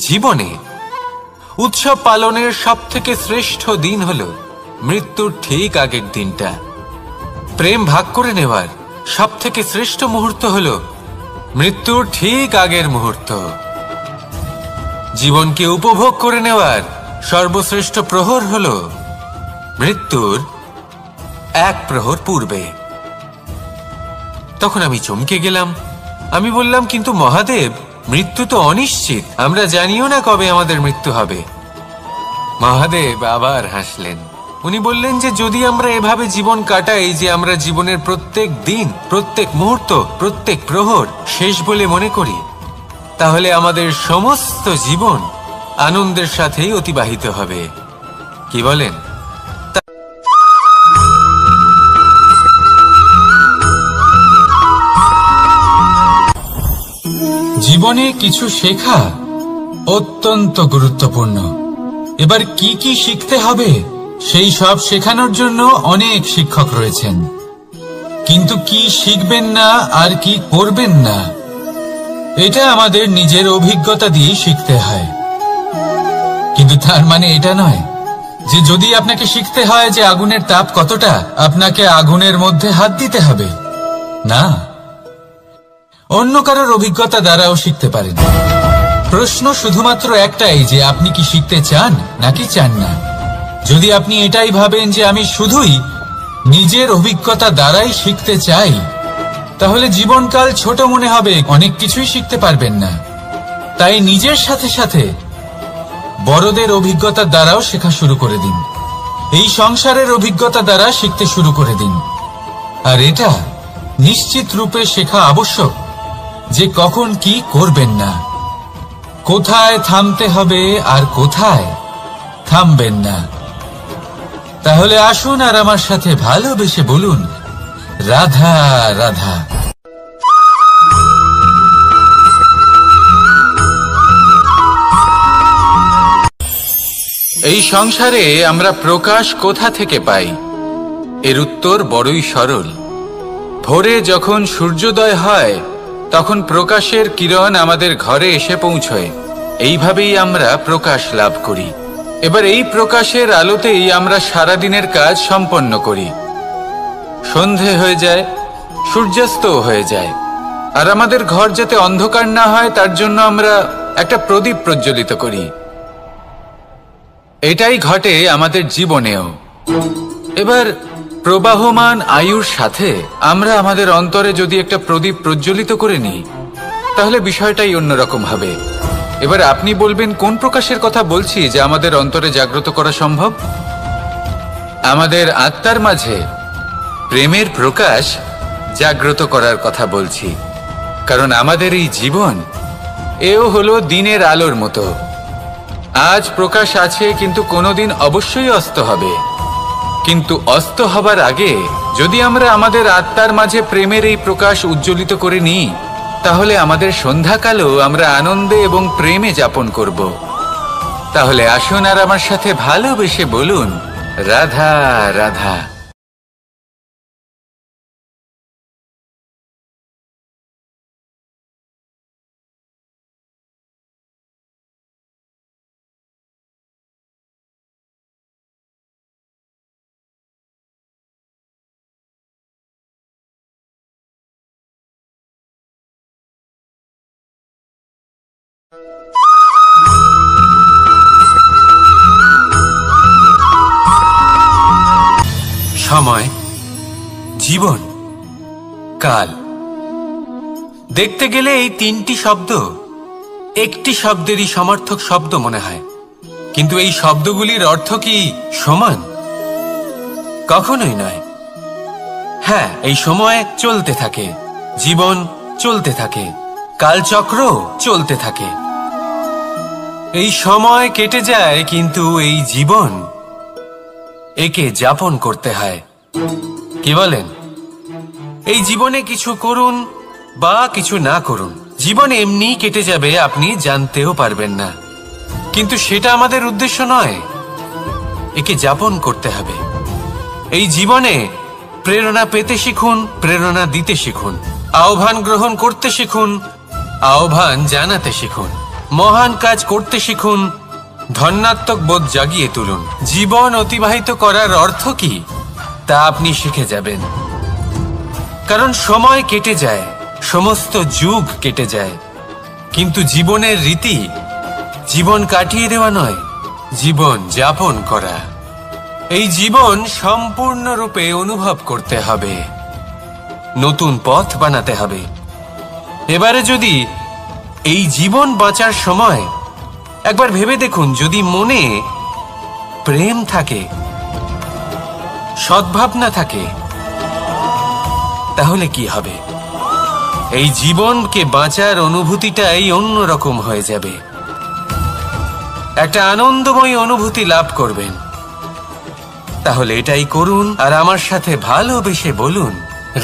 জীবনে উৎসব পালনের সবথেকে শ্রেষ্ঠ দিন হলো মৃত্যুর ঠিক আগের দিনটা। প্রেম ভাগ করে নেওয়ার সবথেকে শ্রেষ্ঠ মুহূর্ত হলো মৃত্যুর ঠিক আগের মুহূর্ত। জীবনকে উপভোগ করে নেওয়ার সর্বশ্রেষ্ঠ প্রহর হলো মৃত্যুর এক প্রহর পূর্বে। তখন আমি চমকে গেলাম। আমি বললাম, কিন্তু মহাদেব, মৃত্যু তো অনিশ্চিত, আমরা জানিও না কবে আমাদের মৃত্যু হবে। মহাদেব আবার হাসলেন। উনি বললেন যে যদি আমরা এভাবে জীবন কাটাই যে আমরা জীবনের প্রত্যেক দিন, প্রত্যেক মুহূর্ত, প্রত্যেক প্রহর শেষ বলে মনে করি, তাহলে আমাদের সমস্ত জীবন আনন্দের সাথেই অতিবাহিত হবে। কি বলেন? জীবনে কিছু শেখা অত্যন্ত গুরুত্বপূর্ণ। এবার কি কি শিখতে হবে সেই সব শেখানোর জন্য অনেক শিক্ষক রয়েছেন, কিন্তু কি শিখবেন না আর কি করবেন না, এটা আমাদের নিজের অভিজ্ঞতা দিয়ে শিখতে হয়। কিন্তু তার মানে এটা নয় যে যদি আপনাকে শিখতে হয় যে আগুনের তাপ কতটা, আপনাকে আগুনের মধ্যে হাত দিতে হবে। না, অন্য কারোর অভিজ্ঞতা দ্বারাও শিখতে পারেন। প্রশ্ন শুধুমাত্র একটাই যে আপনি কি শিখতে চান নাকি চান না। যদি আপনি এটাই ভাবেন যে আমি শুধুই নিজের অভিজ্ঞতা দ্বারাই শিখতে চাই, তাহলে জীবনকাল ছোট মনে হবে, অনেক কিছুই শিখতে পারবেন না। তাই নিজের সাথে সাথে বড়দের অভিজ্ঞতার দ্বারাও শেখা শুরু করে দিন। এই সংসারের অভিজ্ঞতা দ্বারা শিখতে শুরু করে দিন। আর এটা নিশ্চিত রূপে শেখা আবশ্যক যে কখন কি করবেন না, কোথায় থামতে হবে আর কোথায় থামবেন না। তাহলে আসুন আর আমার সাথে ভালোবেসে বলুন, রাধা রাধা। এই সংসারে আমরা প্রকাশ কোথা থেকে পাই? এর উত্তর বড়ই সরল। ভোরে যখন সূর্যোদয় হয় তখন প্রকাশের কিরণ আমাদের ঘরে এসে পৌঁছয়। এইভাবেই আমরা প্রকাশ লাভ করি। এবার এই প্রকাশের আলোতেই আমরা সারাদিনের কাজ সম্পন্ন করি। সন্ধে হয়ে যায়, সূর্যাস্তও হয়ে যায়। আর আমাদের ঘর যাতে অন্ধকার না হয় তার জন্য আমরা একটা প্রদীপ প্রজ্বলিত করি। এটাই ঘটে আমাদের জীবনেও। এবার প্রবাহমান আয়ুর সাথে আমরা আমাদের অন্তরে যদি একটা প্রদীপ প্রজ্বলিত করে নিই তাহলে বিষয়টাই অন্যরকম হবে। এবার আপনি বলবেন কোন প্রকাশের কথা বলছি যা আমাদের অন্তরে জাগ্রত করা সম্ভব? আমাদের আত্মার মাঝে প্রেমের প্রকাশ জাগ্রত করার কথা বলছি। কারণ আমাদের এই জীবন এও হলো দিনের আলোর মতো। আজ প্রকাশ আছে কিন্তু কোনোদিন অবশ্যই অস্ত হবে। কিন্তু অস্ত হবার আগে যদি আমরা আমাদের আত্মার মাঝে প্রেমের এই প্রকাশ উজ্জ্বলিত করে নিই তাহলে আমাদের সন্ধ্যাকালও আমরা আনন্দে এবং প্রেমে যাপন করব। তাহলে আসুন আর আমার সাথে ভালোবেসে বলুন, রাধা রাধা। সময়, জীবন, কাল। দেখতে গেলে এই তিনটি শব্দ একটি শব্দেরই সমার্থক শব্দ মনে হয়, কিন্তু এই শব্দগুলির অর্থ কি সমান? কখনোই নয়। হ্যাঁ, এই সময় চলতে থাকে, জীবন চলতে থাকে, কালচক্র চলতে থাকে। এই সময় কেটে যায় কিন্তু এই জীবন একে যাপন করতে হয়। কি বলেন? এই জীবনে কিছু করুন বা কিছু না করুন, জীবন এমনি কেটে যাবে, আপনি জানতেও পারবেন না। কিন্তু সেটা আমাদের উদ্দেশ্য নয়, একে যাপন করতে হবে। এই জীবনে প্রেরণা পেতে শিখুন, প্রেরণা দিতে শিখুন, আহ্বান গ্রহণ করতে শিখুন, আহ্বান জানাতে শিখুন, মহান কাজ করতে শিখুন, ধন্যাত্মক বোধ জাগিয়ে তুলুন। জীবন অতিবাহিত করার অর্থ কি তা আপনি শিখে যাবেন। কারণ সময় কেটে যায়, সমস্ত যুগ কেটে যায়, কিন্তু জীবনের রীতি জীবন কাটিয়ে দেওয়া নয়, জীবন যাপন করা। এই জীবন সম্পূর্ণরূপে অনুভব করতে হবে, নতুন পথ বানাতে হবে। এবারে যদি এই জীবন বাঁচার সময় একবার ভেবে দেখুন, যদি মনে প্রেম থাকে, সদ্ভাবনা থাকে, তাহলে কি হবে? এই জীবনকে বাঁচার অনুভূতিটাই অন্যরকম হয়ে যাবে, একটা আনন্দময় অনুভূতি লাভ করবেন। তাহলে এটাই করুন আর আমার সাথে ভালোবেসে বলুন,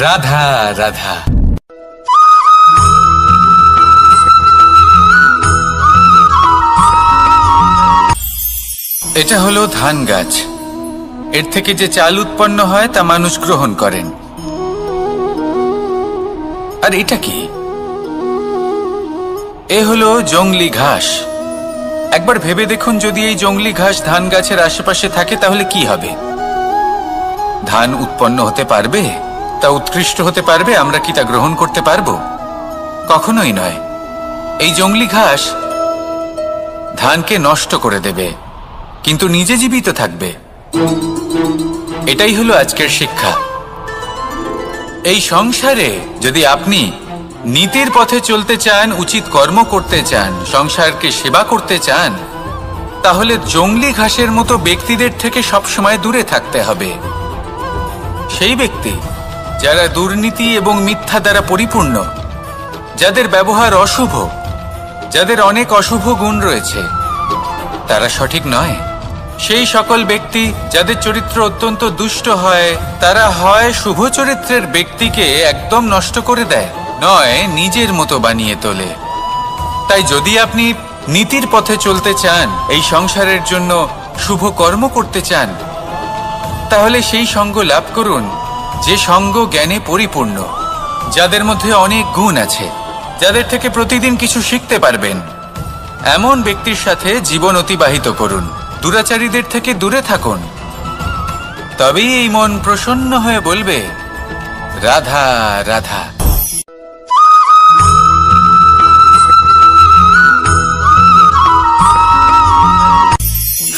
রাধা রাধা। এটা হলো ধান গাছ। এর থেকে যে চাল উৎপন্ন হয় তা মানুষ গ্রহণ করেন। আর এটা কি? এ হলো জংলি ঘাস। একবার ভেবে দেখুন, যদি এই জংলি ঘাস ধান গাছের আশেপাশে থাকে তাহলে কি হবে? ধান উৎপন্ন হতে পারবে? তা উৎকৃষ্ট হতে পারবে? আমরা কি তা গ্রহণ করতে পারবো? কখনোই নয়। এই জংলি ঘাস ধানকে নষ্ট করে দেবে, কিন্তু নিজে জীবিত থাকবে। এটাই হলো আজকের শিক্ষা। এই সংসারে যদি আপনি নীতির পথে চলতে চান, উচিত কর্ম করতে চান, সংসারকে সেবা করতে চান, তাহলে জংলি ঘাসের মতো ব্যক্তিদের থেকে সবসময় দূরে থাকতে হবে। সেই ব্যক্তি যারা দুর্নীতি এবং মিথ্যা দ্বারা পরিপূর্ণ, যাদের ব্যবহার অশুভ, যাদের অনেক অশুভ গুণ রয়েছে, তারা সঠিক নয়। সেই সকল ব্যক্তি যাদের চরিত্র অত্যন্ত দুষ্ট হয়, তারা হয় শুভ চরিত্রের ব্যক্তিকে একদম নষ্ট করে দেয়, নয় নিজের মতো বানিয়ে তোলে। তাই যদি আপনি নীতির পথে চলতে চান, এই সংসারের জন্য শুভ কর্ম করতে চান, তাহলে সেই সঙ্গ লাভ করুন যে সঙ্গ জ্ঞানে পরিপূর্ণ, যাদের মধ্যে অনেক গুণ আছে, যাদের থেকে প্রতিদিন কিছু শিখতে পারবেন। এমন ব্যক্তির সাথে জীবন অতিবাহিত করুন, দুরাচারীদের থেকে দূরে থাকুন। তবেই এই মন প্রসন্ন হয়ে বলবে, রাধা রাধা।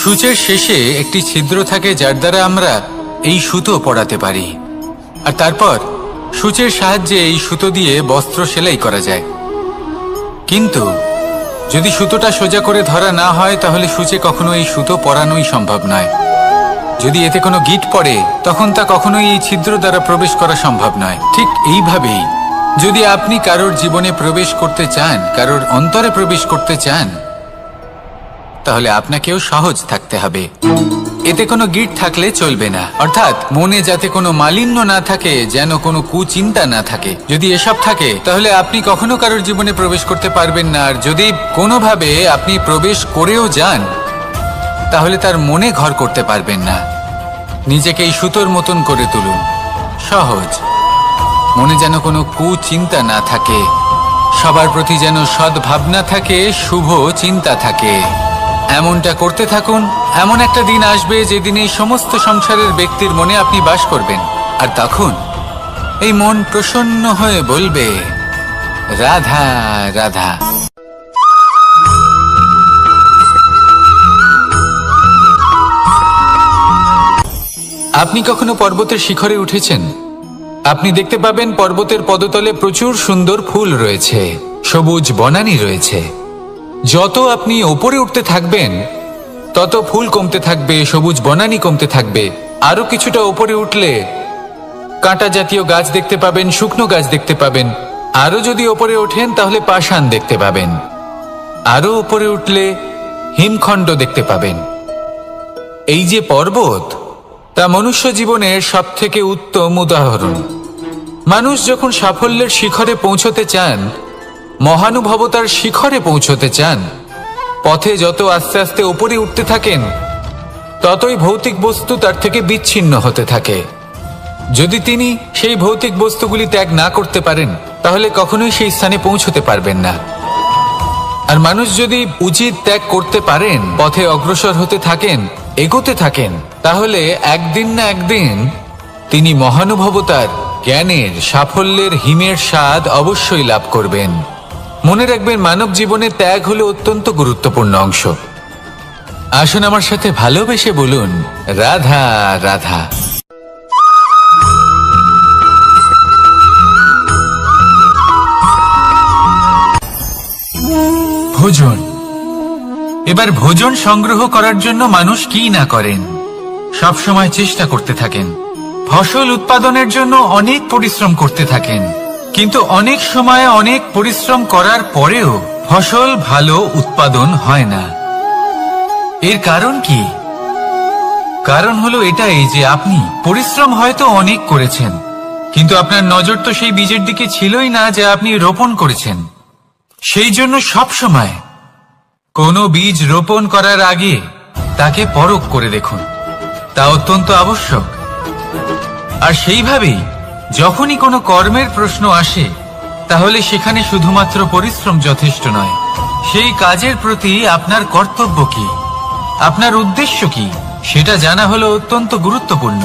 সূচের শেষে একটি ছিদ্র থাকে, যার দ্বারা আমরা এই সুতো পরাতে পারি, আর তারপর সূচের সাহায্যে এই সুতো দিয়ে বস্ত্র সেলাই করা যায়। কিন্তু যদি সুতোটা সোজা করে ধরা না হয়, তাহলে সূচে কখনো এই সুতো পরানোই সম্ভব নয়। যদি এতে কোনো গিঁট পড়ে, তখন তা কখনোই এই ছিদ্র দ্বারা প্রবেশ করা সম্ভব নয়। ঠিক এইভাবেই যদি আপনি কারোর জীবনে প্রবেশ করতে চান, কারোর অন্তরে প্রবেশ করতে চান, তাহলে আপনাকেও সহজ থাকতে হবে। এতে কোনো গিঁট থাকলে চলবে না, অর্থাৎ মনে যাতে কোনো মালিন্য না থাকে, যেন কোনো কুচিন্তা না থাকে। যদি এসব থাকে, তাহলে আপনি কখনো কারোর জীবনে প্রবেশ করতে পারবেন না। আর যদি কোনোভাবে আপনি প্রবেশ করেও যান, তাহলে তার মনে ঘর করতে পারবেন না। নিজেকে এই সুতোর মতন করে তুলুন, সহজ। মনে যেন কোনো কুচিন্তা না থাকে, সবার প্রতি যেন সদ্ভাবনা থাকে, শুভ চিন্তা থাকে। এমনটা করতে থাকুন। এমন একটা দিন আসবে যেদিন এই সমস্ত সংসারের ব্যক্তির মনে আপনি বাস করবেন, আর তখন এই মন প্রসন্ন হয়ে বলবে, রাধা রাধা। আপনি কখনো পর্বতের শিখরে উঠেছেন? আপনি দেখতে পাবেন পর্বতের পদতলে প্রচুর সুন্দর ফুল রয়েছে, সবুজ বনানী রয়েছে। যত আপনি ওপরে উঠতে থাকবেন, তত ফুল কমতে থাকবে, সবুজ বনানী কমতে থাকবে। আরো কিছুটা ওপরে উঠলে কাঁটা জাতীয় গাছ দেখতে পাবেন, শুকনো গাছ দেখতে পাবেন। আরো যদি ওপরে ওঠেন, তাহলে পাষাণ দেখতে পাবেন। আরো ওপরে উঠলে হিমখণ্ড দেখতে পাবেন। এই যে পর্বত, তা মনুষ্য জীবনের সবথেকে উত্তম উদাহরণ। মানুষ যখন সাফল্যের শিখরে পৌঁছতে চান, মহানুভবতার শিখরে পৌঁছতে চান, পথে যত আস্তে আস্তে উপরে উঠতে থাকেন, ততই ভৌতিক বস্তু তার থেকে বিচ্ছিন্ন হতে থাকে। যদি তিনি সেই ভৌতিক বস্তুগুলি ত্যাগ না করতে পারেন, তাহলে কখনোই সেই স্থানে পৌঁছতে পারবেন না। আর মানুষ যদি উচিত ত্যাগ করতে পারেন, পথে অগ্রসর হতে থাকেন, এগোতে থাকেন, তাহলে একদিন না একদিন তিনি মহানুভবতার, জ্ঞানের, সাফল্যের হিমের স্বাদ অবশ্যই লাভ করবেন। মনে রাখবেন, মানব জীবনে ত্যাগ হলো অত্যন্ত গুরুত্বপূর্ণ অংশ। আসুন আমার সাথে ভালোবেসে বলুন, রাধা রাধা। ভোজন। এবার ভোজন সংগ্রহ করার জন্য মানুষ কি না করেন, সব সময় চেষ্টা করতে থাকেন। ফসল উৎপাদনের জন্য অনেক পরিশ্রম করতে থাকেন, কিন্তু অনেক সময় অনেক পরিশ্রম করার পরেও ফসল ভালো উৎপাদন হয় না। এর কারণ কি? কারণ হলো এটাই যে আপনি পরিশ্রম হয়তো অনেক করেছেন, কিন্তু আপনার নজর তো সেই বীজের দিকে ছিলই না যা আপনি রোপণ করেছেন। সেই জন্য সব সময় কোনো বীজ রোপণ করার আগে তাকে পরখ করে দেখুন, তা অত্যন্ত আবশ্যক। আর সেইভাবেই যখনই কোনো কর্মের প্রশ্ন আসে, তাহলে সেখানে শুধুমাত্র পরিশ্রম যথেষ্ট নয়। সেই কাজের প্রতি আপনার কর্তব্য কি, আপনার উদ্দেশ্য কি, সেটা জানা হলো অত্যন্ত গুরুত্বপূর্ণ।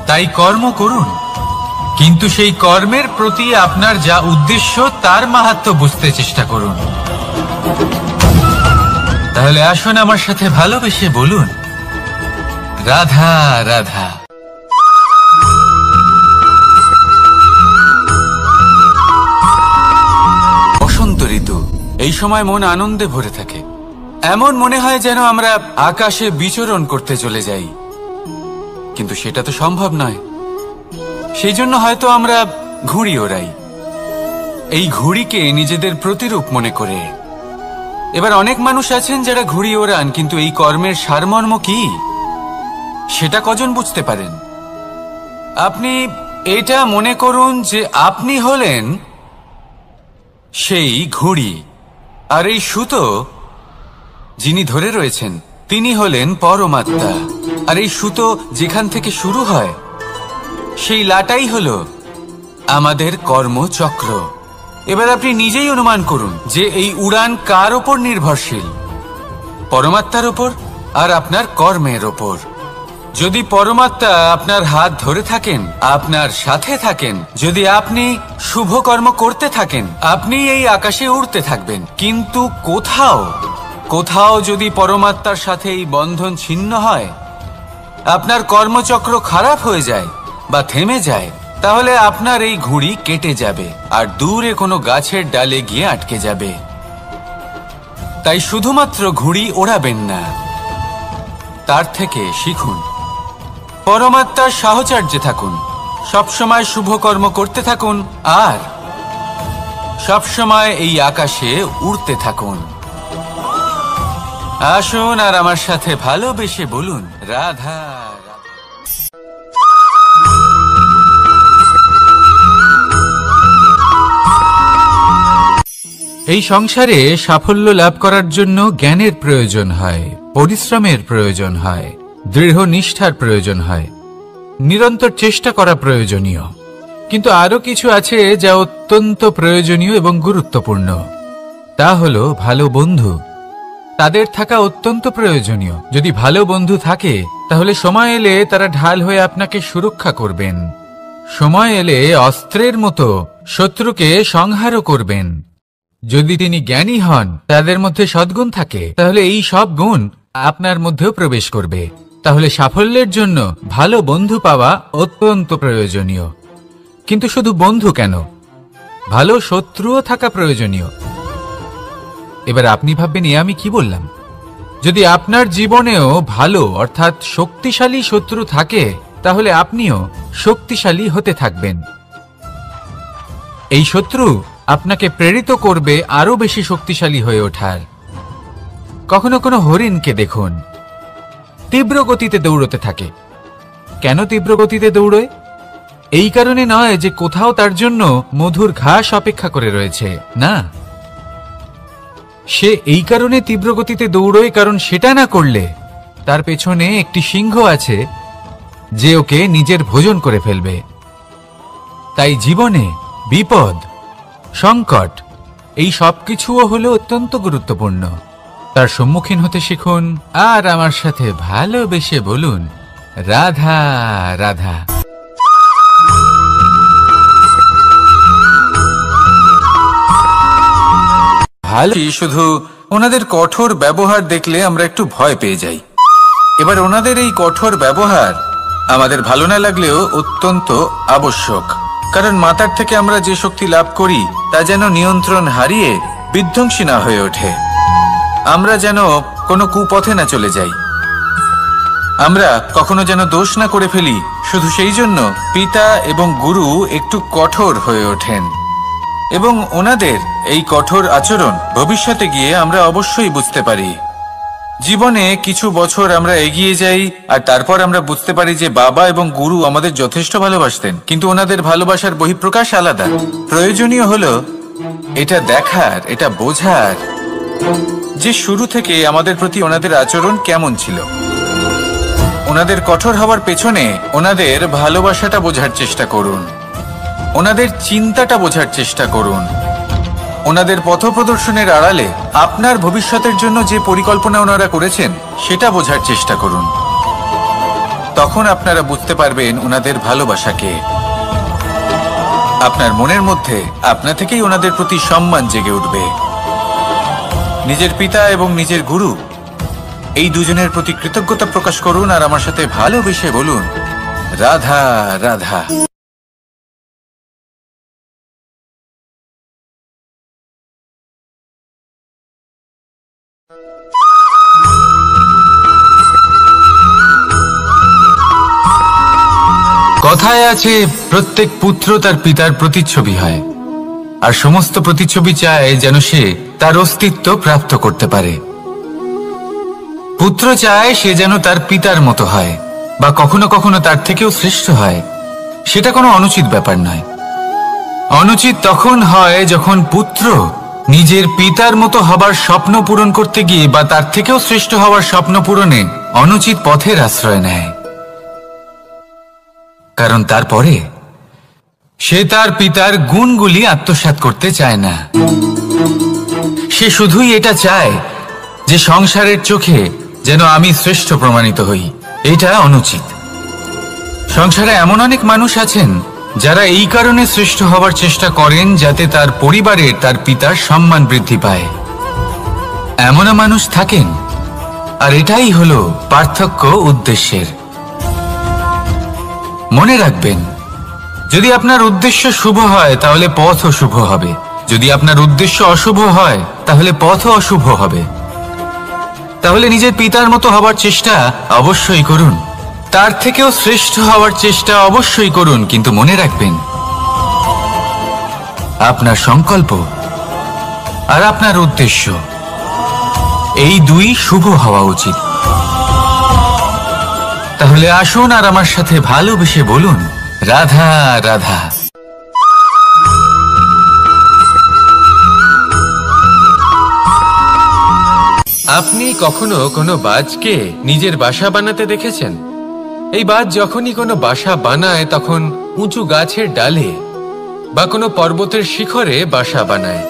তাই কর্ম করুন, কিন্তু সেই কর্মের প্রতি আপনার যা উদ্দেশ্য, তার মাহাত্ম্য বুঝতে চেষ্টা করুন। তাহলে আসুন আমার সাথে ভালোবেসে বলুন, রাধা রাধা। বসন্ত ঋতু, এই সময় মন আনন্দে ভরে থাকে। এমন মনে হয় যেন আমরা আকাশে বিচরণ করতে চলে যাই, কিন্তু সেটা তো সম্ভব নয়। সেই জন্য হয়তো আমরা ঘুড়ি ওড়াই, এই ঘুড়িকে নিজেদের প্রতিরূপ মনে করে। এবার অনেক মানুষ আছেন যারা ঘুড়ি ওড়ান, কিন্তু এই কর্মের সারমর্ম কি সেটা কজন বুঝতে পারেন? আপনি এটা মনে করুন যে আপনি হলেন সেই ঘুড়ি, আর এই সুতো যিনি ধরে রয়েছেন তিনি হলেন পরমাত্মা। আর এই সুতো যেখান থেকে শুরু হয় সেই লাটাই হলো আমাদের কর্মচক্র। এবার আপনি নিজেই অনুমান করুন যে এই উড়ান কার ওপর নির্ভরশীল? পরমাত্মার ওপর আর আপনার কর্মের ওপর। যদি পরমাত্মা আপনার হাত ধরে থাকেন, আপনার সাথে থাকেন, যদি আপনি শুভ কর্ম করতে থাকেন, আপনি এই আকাশে উড়তে থাকবেন। কিন্তু কোথাও কোথাও যদি পরমাত্মার সাথে এই বন্ধন ছিন্ন হয়, আপনার কর্মচক্র খারাপ হয়ে যায় বা থেমে যায়, তাহলে আপনার এই ঘুড়ি কেটে যাবে আর দূরে কোনো গাছের ডালে গিয়ে আটকে যাবে। তাই শুধুমাত্র ঘুড়ি ওড়াবেন না, তার থেকে শিখুন, পরমাত্মার সাহচর্যে থাকুন, সবসময় শুভ কর্ম করতে থাকুন আর সবসময় এই আকাশে উড়তে থাকুন। আসুন আর আমার সাথে ভালোবেসে বলুন, রাধা রাধা। এই সংসারে সাফল্য লাভ করার জন্য জ্ঞানের প্রয়োজন হয়, পরিশ্রমের প্রয়োজন হয়, দৃঢ় নিষ্ঠার প্রয়োজন হয়, নিরন্তর চেষ্টা করা প্রয়োজনীয়। কিন্তু আরো কিছু আছে যা অত্যন্ত প্রয়োজনীয় এবং গুরুত্বপূর্ণ। তা হলো ভালো বন্ধু। তাদের থাকা অত্যন্ত প্রয়োজনীয়। যদি ভালো বন্ধু থাকে তাহলে সময় এলে তারা ঢাল হয়ে আপনাকে সুরক্ষা করবেন। সময় এলে অস্ত্রের মতো শত্রুকে সংহারও করবেন। যদি তিনি জ্ঞানী হন, তাদের মধ্যে সদ্গুণ থাকে, তাহলে এই সব গুণ আপনার মধ্যেও প্রবেশ করবে। তাহলে সাফল্যের জন্য ভালো বন্ধু পাওয়া অত্যন্ত প্রয়োজনীয়। কিন্তু শুধু বন্ধু কেন, ভালো শত্রুও থাকা প্রয়োজনীয়। এবার আপনি ভাববেন, এ আমি কি বললাম? যদি আপনার জীবনেও ভালো অর্থাৎ শক্তিশালী শত্রু থাকে, তাহলে আপনিও শক্তিশালী হতে থাকবেন। এই শত্রু আপনাকে প্রেরিত করবে আরো বেশি শক্তিশালী হয়ে ওঠার। কখনো কোনো হরিণকে দেখুন, তীব্র গতিতে দৌড়তে থাকে। কেন তীব্র গতিতে দৌড়য়? এই কারণে নয় যে কোথাও তার জন্য মধুর ঘাস অপেক্ষা করে রয়েছে, না। সে এই কারণে তীব্র গতিতে দৌড়য় কারণ সেটা না করলে তার পেছনে একটি সিংহ আছে যে ওকে নিজের ভোজন করে ফেলবে। তাই জীবনে বিপদ, সংকট, এই সবকিছুও হলো অত্যন্ত গুরুত্বপূর্ণ। তার সম্মুখীন হতে শিখুন আর আমার সাথে ভালোবেসে বলুন, রাধা রাধা। ভালো শুধু ওনাদের কঠোর ব্যবহার দেখলে আমরা একটু ভয় পেয়ে যাই। এবার ওনাদের এই কঠোর ব্যবহার আমাদের ভালো না লাগলেও অত্যন্ত আবশ্যক, কারণ মাতার থেকে আমরা যে শক্তি লাভ করি তা যেন নিয়ন্ত্রণ হারিয়ে বিধ্বংসী না হয়ে ওঠে। আমরা যেন কোনো কুপথে না চলে যাই, আমরা কখনো যেন দোষ না করে ফেলি। শুধু সেই জন্য পিতা এবং গুরু একটু কঠোর হয়ে ওঠেন, এবং ওনাদের এই কঠোর আচরণ ভবিষ্যতে গিয়ে আমরা অবশ্যই বুঝতে পারি। জীবনে কিছু বছর আমরা এগিয়ে যাই আর তারপর আমরা বুঝতে পারি যে বাবা এবং গুরু আমাদের যথেষ্ট ভালোবাসতেন, কিন্তু ওনাদের ভালোবাসার বহিঃপ্রকাশ আলাদা। প্রয়োজনীয় হলো এটা দেখার, এটা বোঝার যে শুরু থেকে আমাদের প্রতি ওনাদের আচরণ কেমন ছিল। ওনাদের কঠোর হওয়ার পেছনে ওনাদের ভালোবাসাটা বোঝার চেষ্টা করুন, ওনাদের চিন্তাটা বোঝার চেষ্টা করুন, ওনাদের পথপ্রদর্শনের আড়ালে আপনার ভবিষ্যতের জন্য যে পরিকল্পনা ওনারা করেছেন সেটা বোঝার চেষ্টা করুন। তখন আপনারা বুঝতে পারবেন ওনাদের ভালোবাসাকে। আপনার মনের মধ্যে আপনা থেকেই ওনাদের প্রতি সম্মান জেগে উঠবে। নিজের পিতা এবং নিজের গুরু এই দুজনের প্রতি কৃতজ্ঞতা প্রকাশ করুন আর আমার সাথে ভালোবেসে বলুন, রাধা রাধা। কথায় আছে, প্রত্যেক পুত্র তার পিতার প্রতিচ্ছবি হয়, আর সমস্ত প্রতিচ্ছবি চায় যেন সে তার অস্তিত্ব প্রাপ্ত করতে পারে। পুত্র চায় সে যেন তার পিতার মতো হয়, বা কখনো কখনো তার থেকেও শ্রেষ্ঠ হয়। সেটা কোনো অনুচিত ব্যাপার নয়। অনুচিত তখন হয় যখন পুত্র নিজের পিতার মতো হবার স্বপ্ন পূরণ করতে গিয়ে বা তার থেকেও শ্রেষ্ঠ হওয়ার স্বপ্ন পূরণে অনুচিত পথের আশ্রয় নেয়। কারণ তারপরে সে তার পিতার গুণগুলি আত্মসাৎ করতে চায় না। সে শুধুই এটা চায় যে সংসারের চোখে যেন আমি শ্রেষ্ঠ প্রমাণিত হই। এটা অনুচিত। সংসারে এমন অনেক মানুষ আছেন যারা এই কারণে শ্রেষ্ঠ হওয়ার চেষ্টা করেন যাতে তার পরিবারের তার পিতার সম্মান বৃদ্ধি পায়। এমনও মানুষ থাকেন, আর এটাই হলো পার্থক্য উদ্দেশ্যের। মনে রাখবেন, যদি আপনার উদ্দেশ্য শুভ হয় তাহলে পথও শুভ হবে, যদি আপনার উদ্দেশ্য অশুভ হয় তাহলে পথও অশুভ হবে। তাহলে নিজের পিতার মতো হবার চেষ্টা অবশ্যই করুন, তার থেকেও শ্রেষ্ঠ হওয়ার চেষ্টা অবশ্যই করুন, কিন্তু মনে রাখবেন আপনার সংকল্প আর আপনার উদ্দেশ্য এই দুই শুভ হওয়া উচিত। তাহলে আসুন আর আমার সাথে ভালোবেসে বলুন, রাধা রাধা। আপনি কখনো কোনো বাজকে নিজের বাসা বানাতে দেখেছেন? এই বাজ যখনই কোনো বাসা বানায় তখন উঁচু গাছের ডালে বা কোনো পর্বতের শিখরে বাসা বানায়,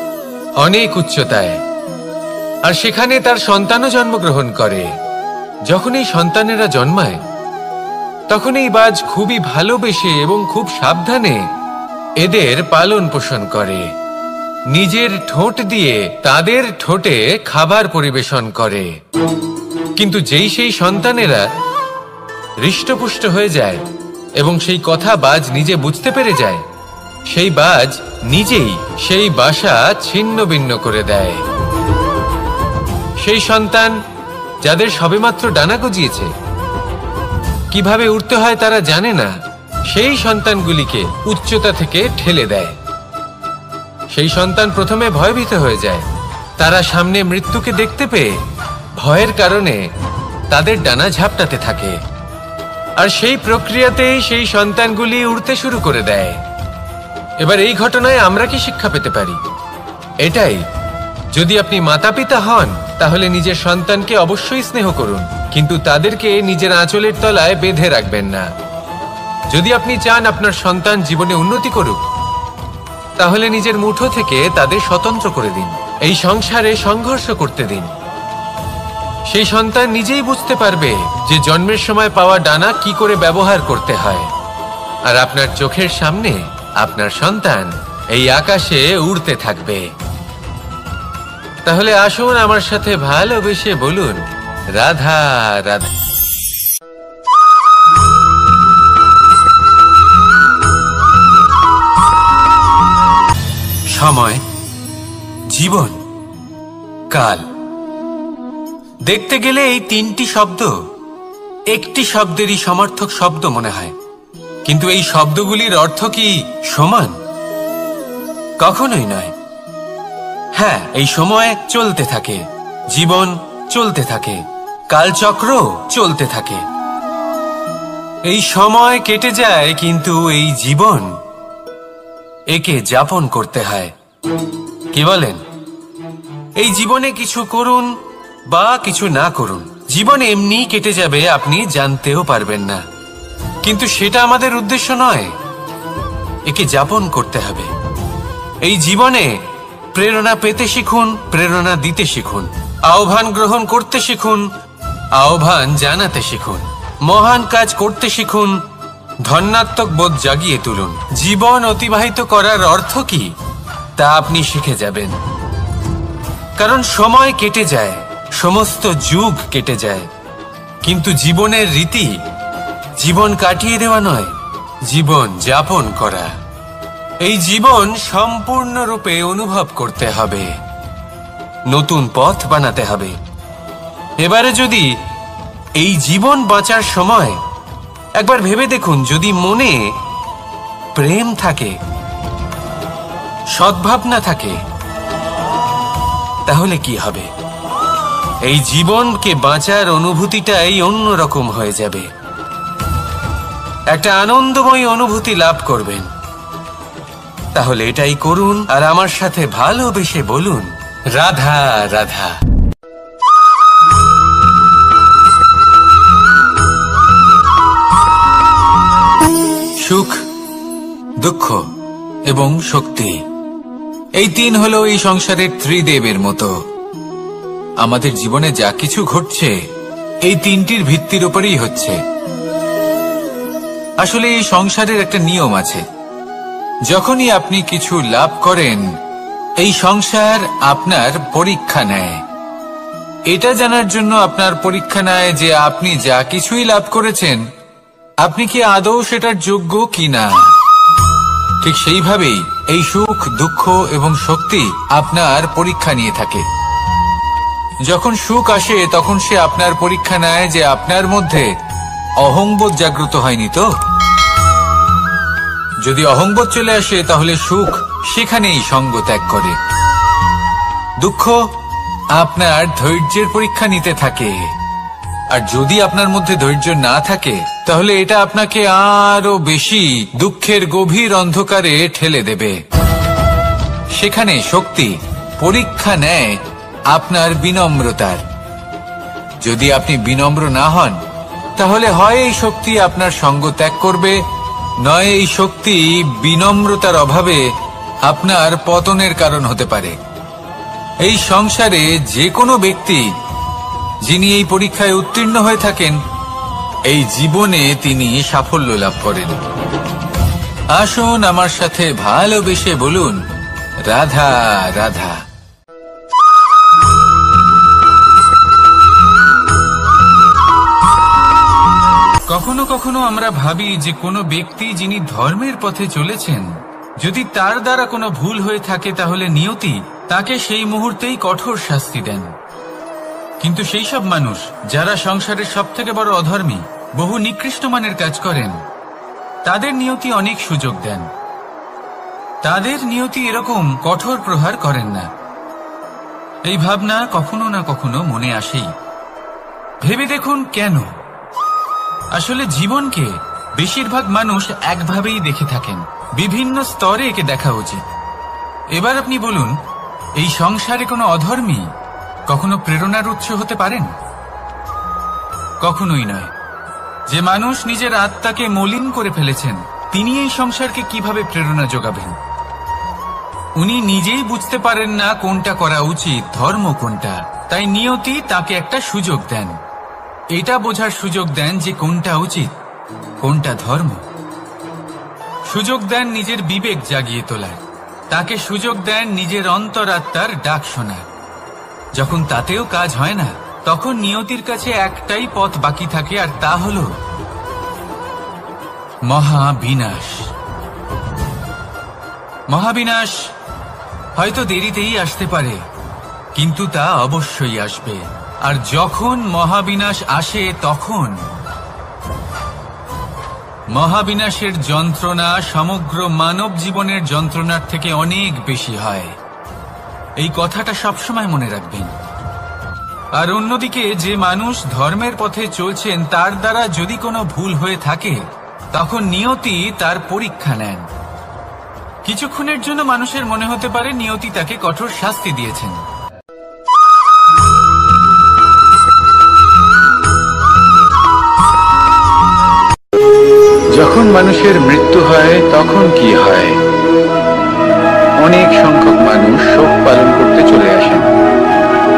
অনেক উচ্চতায়, আর সেখানে তার সন্তানও জন্মগ্রহণ করে। যখন এই সন্তানেরা জন্মায় তখন এই বাজ খুবই ভালোবেসে এবং খুব সাবধানে এদের পালন পোষণ করে। নিজের ঠোঁট দিয়ে তাদের ঠোঁটে খাবার পরিবেশন করে। কিন্তু যেই সেই সন্তানেরা হৃষ্টপুষ্ট হয়ে যায় এবং সেই কথা বাজ নিজে বুঝতে পেরে যায়, সেই বাজ নিজেই সেই বাসা ছিন্ন ভিন্ন করে দেয়। সেই সন্তান যাদের সবেমাত্র ডানা গজিয়েছে, কিভাবে উঠতে হয় তারা জানে না, সেই সন্তানগুলিকে উচ্চতা থেকে ঠেলে দেয়। সেই সন্তান প্রথমে ভয়ভীত হয়ে যায়। তারা সামনে মৃত্যুকে দেখতে পেয়ে ভয়ের কারণে তাদের ডানা ঝাপটাতে থাকে, আর সেই প্রক্রিয়াতেই সেই সন্তানগুলি উড়তে শুরু করে দেয়। এবার এই ঘটনায় আমরা কি শিক্ষা পেতে পারি? এটাই, যদি আপনি মাতা পিতা হন তাহলে নিজের সন্তানকে অবশ্যই স্নেহ করুন, কিন্তু তাদেরকে নিজের আঁচলের তলায় বেঁধে রাখবেন না। যদি আপনি চান আপনার সন্তান জীবনে উন্নতি করুক, তাহলে নিজের মুঠো থেকে তাদের স্বতন্ত্র করে দিন। এই সংসারে সংঘর্ষ করতে দিন। সেই সন্তান নিজেই বুঝতে পারবে যে জন্মের সময় পাওয়া ডানা কি করে ব্যবহার করতে হয়। আর আপনার চোখের সামনে আপনার সন্তান এই আকাশে উড়তে থাকবে। তাহলে আসুন আমার সাথে ভালোবেসে বলুন, রাধা রাধা। সময়, জীবন, কাল। দেখতে গেলে এই তিনটি শব্দ একটি শব্দেরই সমার্থক শব্দ মনে হয়, কিন্তু এই শব্দগুলির অর্থ কি সমান? কখনোই নয়। হ্যাঁ, এই সময় চলতে থাকে, জীবন চলতে থাকে, কালচক্র চলতে থাকে। এই সময় কেটে যায়, কিন্তু এই জীবন একে যাপন করতে হয়। কি বলেন? এই জীবনে কিছু করুন বা কিছু না করুন, জীবন এমনি কেটে যাবে, আপনি জানতেও পারবেন না। কিন্তু সেটা আমাদের উদ্দেশ্য নয়, একে যাপন করতে হবে। এই জীবনে প্রেরণা পেতে শিখুন, প্রেরণা দিতে শিখুন, আহ্বান গ্রহণ করতে শিখুন, আহ্বান জানাতে শিখুন, মহান কাজ করতে শিখুন, ধন্যাত্মক বোধ জাগিয়ে তুলুন। জীবন অতিবাহিত করার অর্থ কি তা আপনি শিখে যাবেন। কারণ সময় কেটে যায়, সমস্ত যুগ কেটে যায়, কিন্তু জীবনের রীতি জীবন কাটিয়ে দেওয়া নয়, জীবন যাপন করা। এই জীবন সম্পূর্ণরূপে অনুভব করতে হবে, নতুন পথ বানাতে হবে। এবারে যদি এই জীবন বাঁচার সময় একবার ভেবে দেখুন, যদি মনে প্রেম থাকে, সদ্ভাবনা থাকে, তাহলে কি হবে? এই জীবনকে বাঁচার অনুভূতিটাই অন্যরকম হয়ে যাবে। একটা আনন্দময় অনুভূতি লাভ করবেন। তাহলে এটাই করুন আর আমার সাথে ভালোবেসে বলুন, রাধা রাধা। সুখ, দুঃখ এবং শক্তি, এই তিন হলো এই সংসারের ত্রিদেবের মতো। আমাদের জীবনে যা কিছু ঘটছে এই তিনটির ভিত্তির উপরেই হচ্ছে। আসলে এই সংসারের একটা নিয়ম আছে, যখনই আপনি কিছু লাভ করেন এই সংসার আপনার পরীক্ষা নেয়। এটা জানার জন্য আপনার পরীক্ষা নেয় যে আপনি যা কিছুই লাভ করেছেন আপনি কি আদৌ সেটার যোগ্য কিনা। ঠিক সেইভাবেই এই সুখ, দুঃখ এবং শক্তি আপনার পরীক্ষা নিয়ে থাকে। যখন সুখ আসে তখন সে আপনার পরীক্ষা নেয় যে আপনার মধ্যে অহংবোধ জাগ্রত হয়নি তো। যদি অহংবোধ চলে আসে তাহলে সুখ সেখানেই সঙ্গ ত্যাগ করে। দুঃখ আপনার ধৈর্যের পরীক্ষা নিতে থাকে, আর যদি আপনার মধ্যে ধৈর্য না থাকে তাহলে এটা আপনাকে আরো বেশি দুঃখের গভীর অন্ধকারে ঠেলে দেবে। সেখানে শক্তি পরীক্ষা নেয় আপনার বিনম্রতার। যদি আপনি বিনম্র না হন তাহলে হয় এই শক্তি আপনার সঙ্গ ত্যাগ করবে, নয় এই শক্তি বিনম্রতার অভাবে আপনার পতনের কারণ হতে পারে। এই সংসারে যে কোনো ব্যক্তি যিনি এই পরীক্ষায় উত্তীর্ণ হয়ে থাকেন এই জীবনে তিনি সাফল্য লাভ করেন। আসুন আমার সাথে ভালোবেসে বলুন, রাধা রাধা। কখনো কখনো আমরা ভাবি যে কোনো ব্যক্তি যিনি ধর্মের পথে চলেছেন, যদি তার দ্বারা কোনো ভুল হয়ে থাকে তাহলে নিয়তি তাকে সেই মুহূর্তেই কঠোর শাস্তি দেন। কিন্তু সেই সব মানুষ যারা সংসারের সবথেকে বড় অধর্মী, বহু নিকৃষ্ট মানের কাজ করেন, তাদের নিয়তি অনেক সুযোগ দেন। তাদের নিয়তি এরকম কঠোর প্রহার করেন না। এই ভাবনা কখনো না কখনো মনে আসেই। ভেবে দেখুন কেন? আসলে জীবনকে বেশিরভাগ মানুষ একভাবেই দেখে থাকেন, বিভিন্ন স্তরে একে দেখা উচিত। এবার আপনি বলুন, এই সংসারে কোনো অধর্মী কখনো প্রেরণার উৎস হতে পারেন? কখনোই নয়। যে মানুষ নিজের আত্মাকে মলিন করে ফেলেছেন তিনি এই সংসারকে কিভাবে প্রেরণা যোগাবেন? উনি নিজেই বুঝতে পারেন না কোনটা করা উচিত, ধর্ম কোনটা। তাই নিয়তি তাকে একটা সুযোগ দেন, এটা বোঝার সুযোগ দেন যে কোনটা উচিত, কোনটা ধর্ম। সুযোগ দেন নিজের বিবেক জাগিয়ে তোলার, তাকে সুযোগ দেন নিজের অন্তরাত্মার ডাক শোনার। যখন তাতেও কাজ হয় না তখন নিয়তির কাছে একটাই পথ বাকি থাকে, আর তা হল মহাবিনাশ। মহাবিনাশ হয়তো দেরিতেই আসতে পারে, কিন্তু তা অবশ্যই আসবে। আর যখন মহাবিনাশ আসে তখন মহাবিনাশের যন্ত্রণা সমগ্র মানব জীবনের যন্ত্রণার থেকে অনেক বেশি হয়। এই কথাটা সবসময় মনে রাখবেন। আর অন্যদিকে যে মানুষ ধর্মের পথে চলছেন তার দ্বারা যদি কোনো ভুল হয়ে থাকে তখন নিয়তি তার পরীক্ষা নেন। কিছুক্ষণের জন্য মানুষের মনে হতে পারে নিয়তি তাকে কঠোর শাস্তি দিয়েছেন। যখন মানুষের মৃত্যু হয় তখন কি হয়? অনেক সংখ্যক মানুষ শোক পালন করতে চলে আসেন।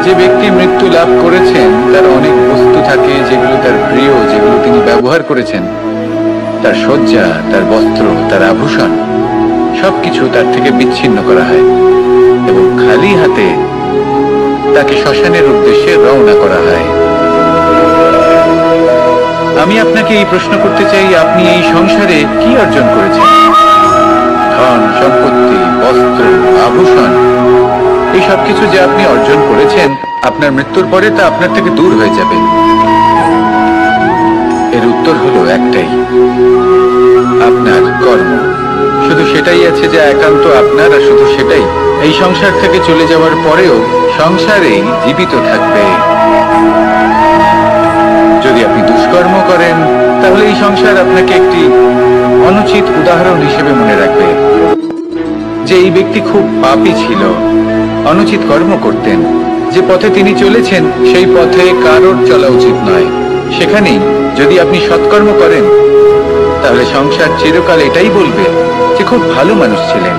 যে ব্যক্তি মৃত্যু লাভ করেছেন তার অনেক বস্তু থাকে যেগুলো তার প্রিয়, যেগুলো তিনি ব্যবহার করেছেন। তার শয্যা, তার বস্ত্র, তার আভূষণ সবকিছু তার থেকে বিচ্ছিন্ন করা হয় এবং খালি হাতে তাকে শ্মশানের উদ্দেশ্যে রওনা করা হয়। আমি আপনাকে এই প্রশ্ন করতে চাই, আপনি এই সংসারে কি অর্জন করেছেন? ধন সম্পত্তি, বস্ত্র, আভূষণ, এই সবকিছু যে আপনি অর্জন করেছেন আপনার মৃত্যুর পরে তা আপনার থেকে দূর হয়ে যাবে। এর উত্তর হলো একটাই, আপনার কর্ম। শুধু সেটাই আছে যা একান্ত আপনার, আর শুধু সেটাই এই সংসার থেকে চলে যাওয়ার পরেও সংসারেই জীবিত থাকবে। যদি আপনি দুষ্কর্ম করেন তাহলে এই সংসার আপনাকে একটি অনুচিত উদাহরণ হিসেবে মনে রাখবে যে এই ব্যক্তি খুব পাপী ছিল, অনুচিত কর্ম করতেন। যে পথে তিনি চলেছেন সেই পথে কারোর চলা উচিত নয়। সেখানেই যদি আপনি সৎকর্ম করেন তাহলে সংসার চিরকাল এটাই বলবে যে খুব ভালো মানুষ ছিলেন,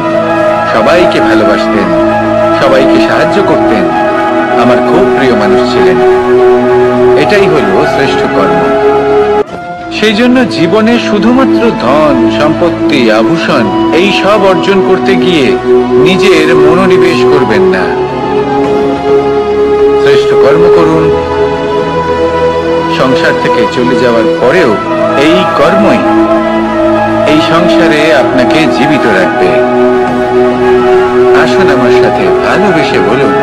সবাইকে ভালোবাসতেন, সবাইকে সাহায্য করতেন, আমার খুব প্রিয় মানুষ ছিলেন। এটাই হলো শ্রেষ্ঠ কর্ম। সেই জন্য জীবনে শুধুমাত্র ধন সম্পত্তি আভূষণ এই সব অর্জন করতে গিয়ে নিজের মনোনিবেশ করবেন না। শ্রেষ্ঠ কর্ম করুন। সংসার থেকে চলে যাওয়ার পরেও এই কর্মই এই সংসারে আপনাকে জীবিত রাখবে। আসুন আমার সাথে ভালোবেসে বলুন,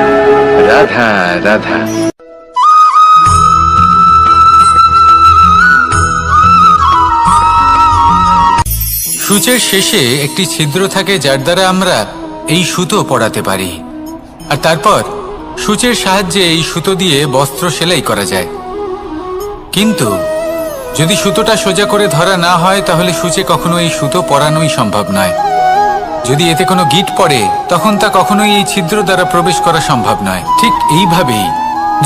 রাধা রাধা। সূচের শেষে একটি ছিদ্র থাকে যার দ্বারা আমরা এই সুতো পরাতে পারি, আর তারপর সূচের সাহায্যে এই সুতো দিয়ে বস্ত্র সেলাই করা যায়। কিন্তু যদি সুতোটা সোজা করে ধরা না হয় তাহলে সূচে কখনো এই সুতো পরানোই সম্ভব নয়। যদি এতে কোনো গিঁট পড়ে তখন তা কখনোই এই ছিদ্র দ্বারা প্রবেশ করা সম্ভব নয়। ঠিক এইভাবেই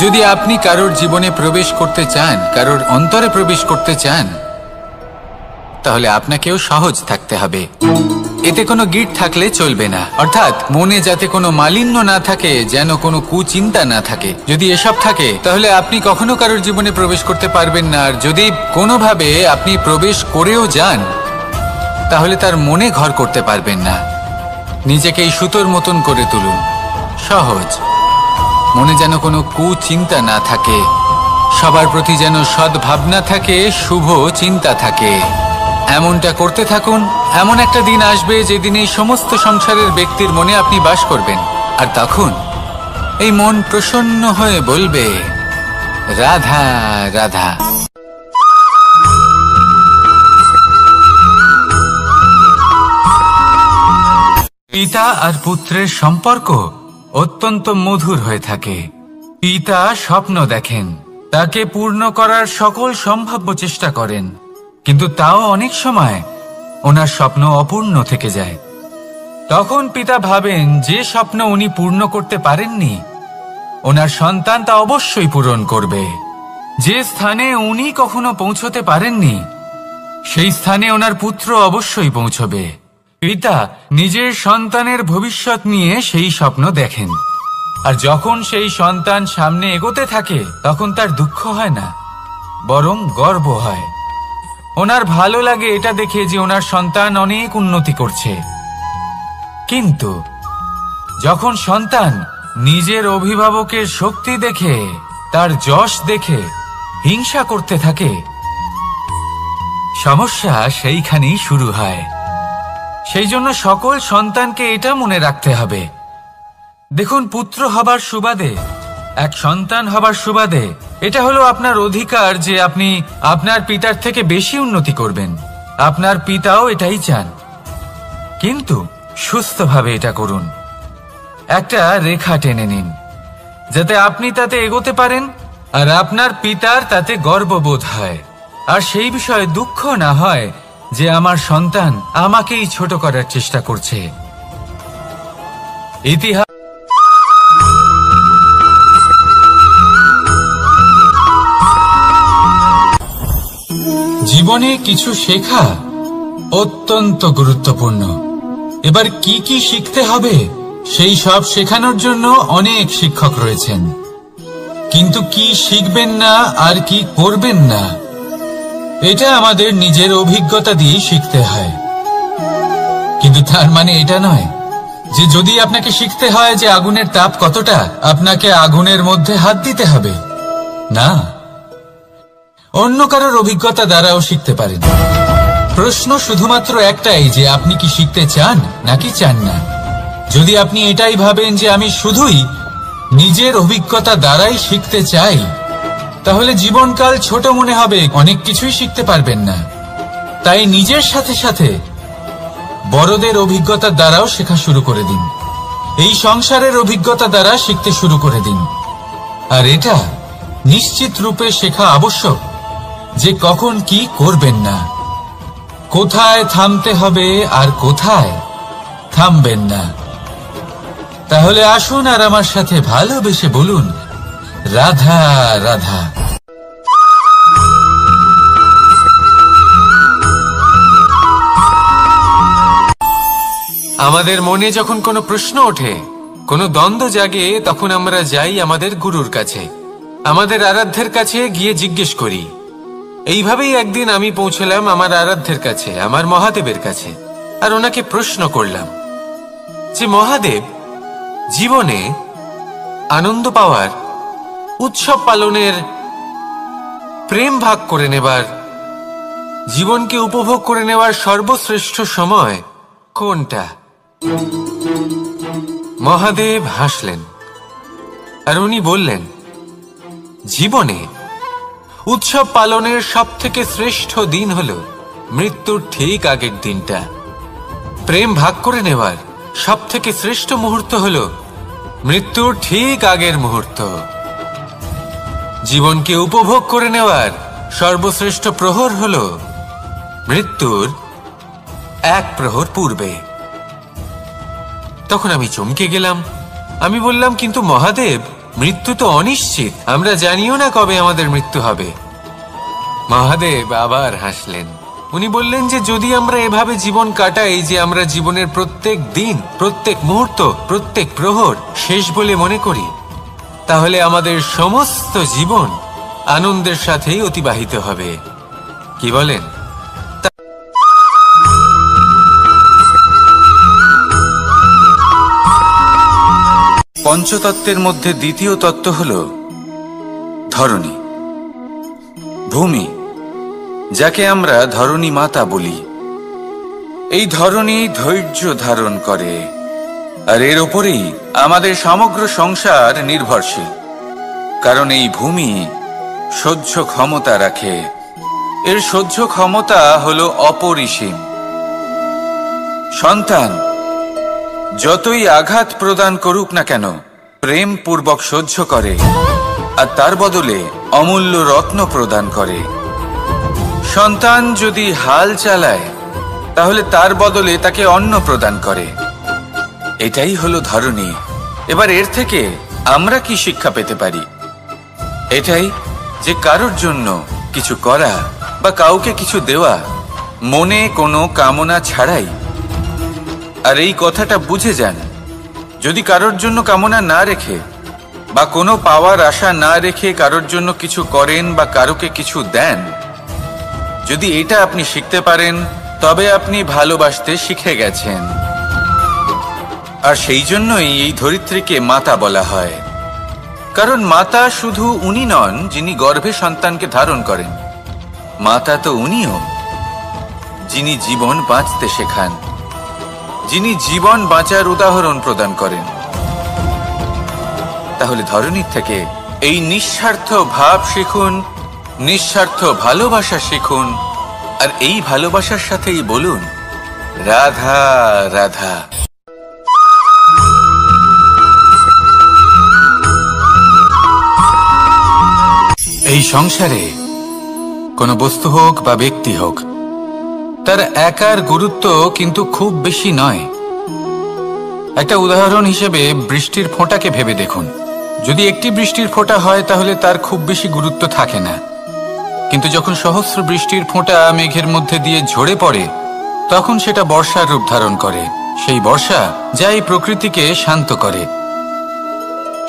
যদি আপনি কারোর জীবনে প্রবেশ করতে চান, কারোর অন্তরে প্রবেশ করতে চান, তাহলে আপনাকেও সহজ থাকতে হবে। এতে কোনো গিঁট থাকলে চলবে না, অর্থাৎ মনে যাতে কোনো মালিন্য না থাকে, যেন কোনো কুচিন্তা না থাকে। যদি এসব থাকে তাহলে আপনি কখনো কারোর জীবনে প্রবেশ করতে পারবেন না। আর যদি কোনোভাবে আপনি প্রবেশ করেও যান তাহলে তার মনে ঘর করতে পারবেন না। নিজেকে এই সুতোর মতন করে তুলুন, সহজ। মনে যেন কোনো কুচিন্তা না থাকে, সবার প্রতি যেন সদ্ভাবনা থাকে, শুভ চিন্তা থাকে। এমনটা করতে থাকুন। এমন একটা দিন আসবে যেদিন এই সমস্ত সংসারের ব্যক্তির মনে আপনি বাস করবেন, আর তখন এই মন প্রসন্ন হয়ে বলবে, রাধা রাধা। পিতা আর পুত্রের সম্পর্ক অত্যন্ত মধুর হয়ে থাকে। পিতা স্বপ্ন দেখেন, তাকে পূর্ণ করার সকল সম্ভাব্য চেষ্টা করেন, কিন্তু তাও অনেক সময় ওনার স্বপ্ন অপূর্ণ থেকে যায়। তখন পিতা ভাবেন যে স্বপ্ন উনি পূর্ণ করতে পারেননি ওনার সন্তান তা অবশ্যই পূরণ করবে। যে স্থানে উনি কখনো পৌঁছতে পারেননি সেই স্থানে ওনার পুত্র অবশ্যই পৌঁছবে। পিতা নিজের সন্তানের ভবিষ্যৎ নিয়ে সেই স্বপ্ন দেখেন, আর যখন সেই সন্তান সামনে এগোতে থাকে তখন তার দুঃখ হয় না, বরং গর্ব হয়। ওনার ভালো লাগে এটা দেখে যে ওনার সন্তান অনেক উন্নতি করছে। কিন্তু যখন সন্তান নিজের অভিভাবকের শক্তি দেখে, তার যশ দেখে হিংসা করতে থাকে, সমস্যা সেইখানেই শুরু হয়। সেই জন্য সকল সন্তানকে এটা মনে রাখতে হবে। দেখুন, পুত্র হবার সুবাদে, এক সন্তান হবার সুবাদে এটা হলো আপনার অধিকার যে আপনি আপনার পিতার থেকে বেশি উন্নতি করবেন। আপনার পিতাও এটাই চান, কিন্তু সুস্থভাবে এটা করুন। একটা রেখা টেনে নিন যাতে আপনি তাতে এগোতে পারেন আর আপনার পিতার তাতে গর্ববোধ হয়, আর সেই বিষয়ে দুঃখ না হয় যে আমার সন্তান আমাকেই ছোট করার চেষ্টা করছে। ইতিহাস জীবনে কিছু শেখা অত্যন্ত গুরুত্বপূর্ণ। এবার কি কি শিখতে হবে সেই সব শেখানোর জন্য অনেক শিক্ষক রয়েছেন, কিন্তু কি শিখবেন না আর কি করবেন না এটা আমাদের নিজের অভিজ্ঞতা দিয়ে শিখতে হয়। কিন্তু তার মানে এটা নয় যে যদি আপনাকে শিখতে হয় যে আগুনের তাপ কতটা, আপনাকে আগুনের মধ্যে হাত দিতে হবে। না, অন্য কারোর অভিজ্ঞতা দ্বারাও শিখতে পারেন। প্রশ্ন শুধুমাত্র একটাই যে আপনি কি শিখতে চান নাকি চান না। যদি আপনি এটাই ভাবেন যে আমি শুধুই নিজের অভিজ্ঞতা দ্বারাই শিখতে চাই, তাহলে জীবনকাল ছোট মনে হবে, অনেক কিছুই শিখতে পারবেন না। তাই নিজের সাথে সাথে বড়দের অভিজ্ঞতার দ্বারাও শেখা শুরু করে দিন। এই সংসারের অভিজ্ঞতা দ্বারা শিখতে শুরু করে দিন। আর এটা নিশ্চিত রূপে শেখা আবশ্যক যে কখন কি করবেন না, কোথায় থামতে হবে আর কোথায় থামবেন না। তাহলে আসুন আর আমার সাথে ভালোবেসে বলুন, রাধা রাধা। আমাদের মনে যখন কোনো প্রশ্ন ওঠে, কোনো দ্বন্দ্ব জাগে, তখন আমরা যাই আমাদের গুরুর কাছে, আমাদের আরাধ্যের কাছে গিয়ে জিজ্ঞেস করি। এইভাবেই একদিন আমি পৌঁছলাম আমার আরাধ্যের কাছে, আমার মহাদেবের কাছে, আর ওনাকে প্রশ্ন করলাম যে মহাদেব, জীবনে আনন্দ পাওয়ার, উৎসব পালনের, প্রেম ভাগ করে নেবার, জীবনকে উপভোগ করে নেওয়ার সর্বশ্রেষ্ঠ সময় কোনটা? মহাদেব হাসলেন আর উনি বললেন, জীবনে উৎসব পালনের সবথেকে শ্রেষ্ঠ দিন হল মৃত্যুর ঠিক আগের দিনটা। প্রেম ভাগ করে নেওয়ার সবথেকে শ্রেষ্ঠ মুহূর্ত হল মৃত্যুর ঠিক আগের মুহূর্ত। জীবনকে উপভোগ করে নেওয়ার সর্বশ্রেষ্ঠ প্রহর হল মৃত্যুর এক প্রহর পূর্বে। তখন আমি চমকে গেলাম। আমি বললাম, কিন্তু মহাদেব, মৃত্যু তো অনিশ্চিত, আমরা জানিও না কবে আমাদের মৃত্যু হবে। মহাদেব আবার হাসলেন। উনি বললেন যে যদি আমরা এভাবে জীবন কাটাই যে আমরা জীবনের প্রত্যেক দিন, প্রত্যেক মুহূর্ত, প্রত্যেক প্রহর শেষ বলে মনে করি, তাহলে আমাদের সমস্ত জীবন আনন্দের সাথেই অতিবাহিত হবে। কি বলেন? পঞ্চতত্ত্বের মধ্যে দ্বিতীয় তত্ত্ব হল ধরণী, ভূমি, যাকে আমরা ধরণী মাতা বলি। এই ধরণী ধৈর্য ধারণ করে, আর এর ওপরেই আমাদের সমগ্র সংসার নির্ভরশীল। কারণ এই ভূমি সহ্য ক্ষমতা রাখে, এর সহ্য ক্ষমতা হল অপরিসীম। সন্তান যতই আঘাত প্রদান করুক না কেন, প্রেম পূর্বক সহ্য করে, আর তার বদলে অমূল্য রত্ন প্রদান করে। সন্তান যদি হাল চালায়, তাহলে তার বদলে তাকে অন্ন প্রদান করে। এটাই হলো ধরণী। এবার এর থেকে আমরা কি শিক্ষা পেতে পারি? এটাই যে কারোর জন্য কিছু করা বা কাউকে কিছু দেওয়া মনে কোনো কামনা ছাড়াই। আর এই কথাটা বুঝে যান, যদি কারোর জন্য কামনা না রেখে বা কোনো পাওয়ার আশা না রেখে কারোর জন্য কিছু করেন বা কারোকে কিছু দেন, যদি এটা আপনি শিখতে পারেন, তবে আপনি ভালোবাসতে শিখে গেছেন। আর সেই জন্যই এই ধরিত্রীকে মাতা বলা হয়। কারণ মাতা শুধু উনি নন যিনি গর্ভে সন্তানকে ধারণ করেন, মাতা তো উনিও যিনি জীবন বাঁচতে শেখান, যিনি জীবন বাঁচার উদাহরণ প্রদান করেন। তাহলে ধরণীর থেকে এই নিঃস্বার্থ ভাব শিখুন, নিঃস্বার্থ ভালোবাসা শিখুন, আর এই ভালোবাসার সাথেই বলুন, রাধা রাধা। এই সংসারে কোনো বস্তু হোক বা ব্যক্তি হোক, তার একার গুরুত্ব কিন্তু খুব বেশি নয়। একটা উদাহরণ হিসেবে বৃষ্টির ফোঁটাকে ভেবে দেখুন। যদি একটি বৃষ্টির ফোঁটা হয় তাহলে তার খুব বেশি গুরুত্ব থাকে না, কিন্তু যখন সহস্র বৃষ্টির ফোঁটা মেঘের মধ্যে দিয়ে ঝরে পড়ে, তখন সেটা বর্ষার রূপ ধারণ করে। সেই বর্ষা যা এই প্রকৃতিকে শান্ত করে।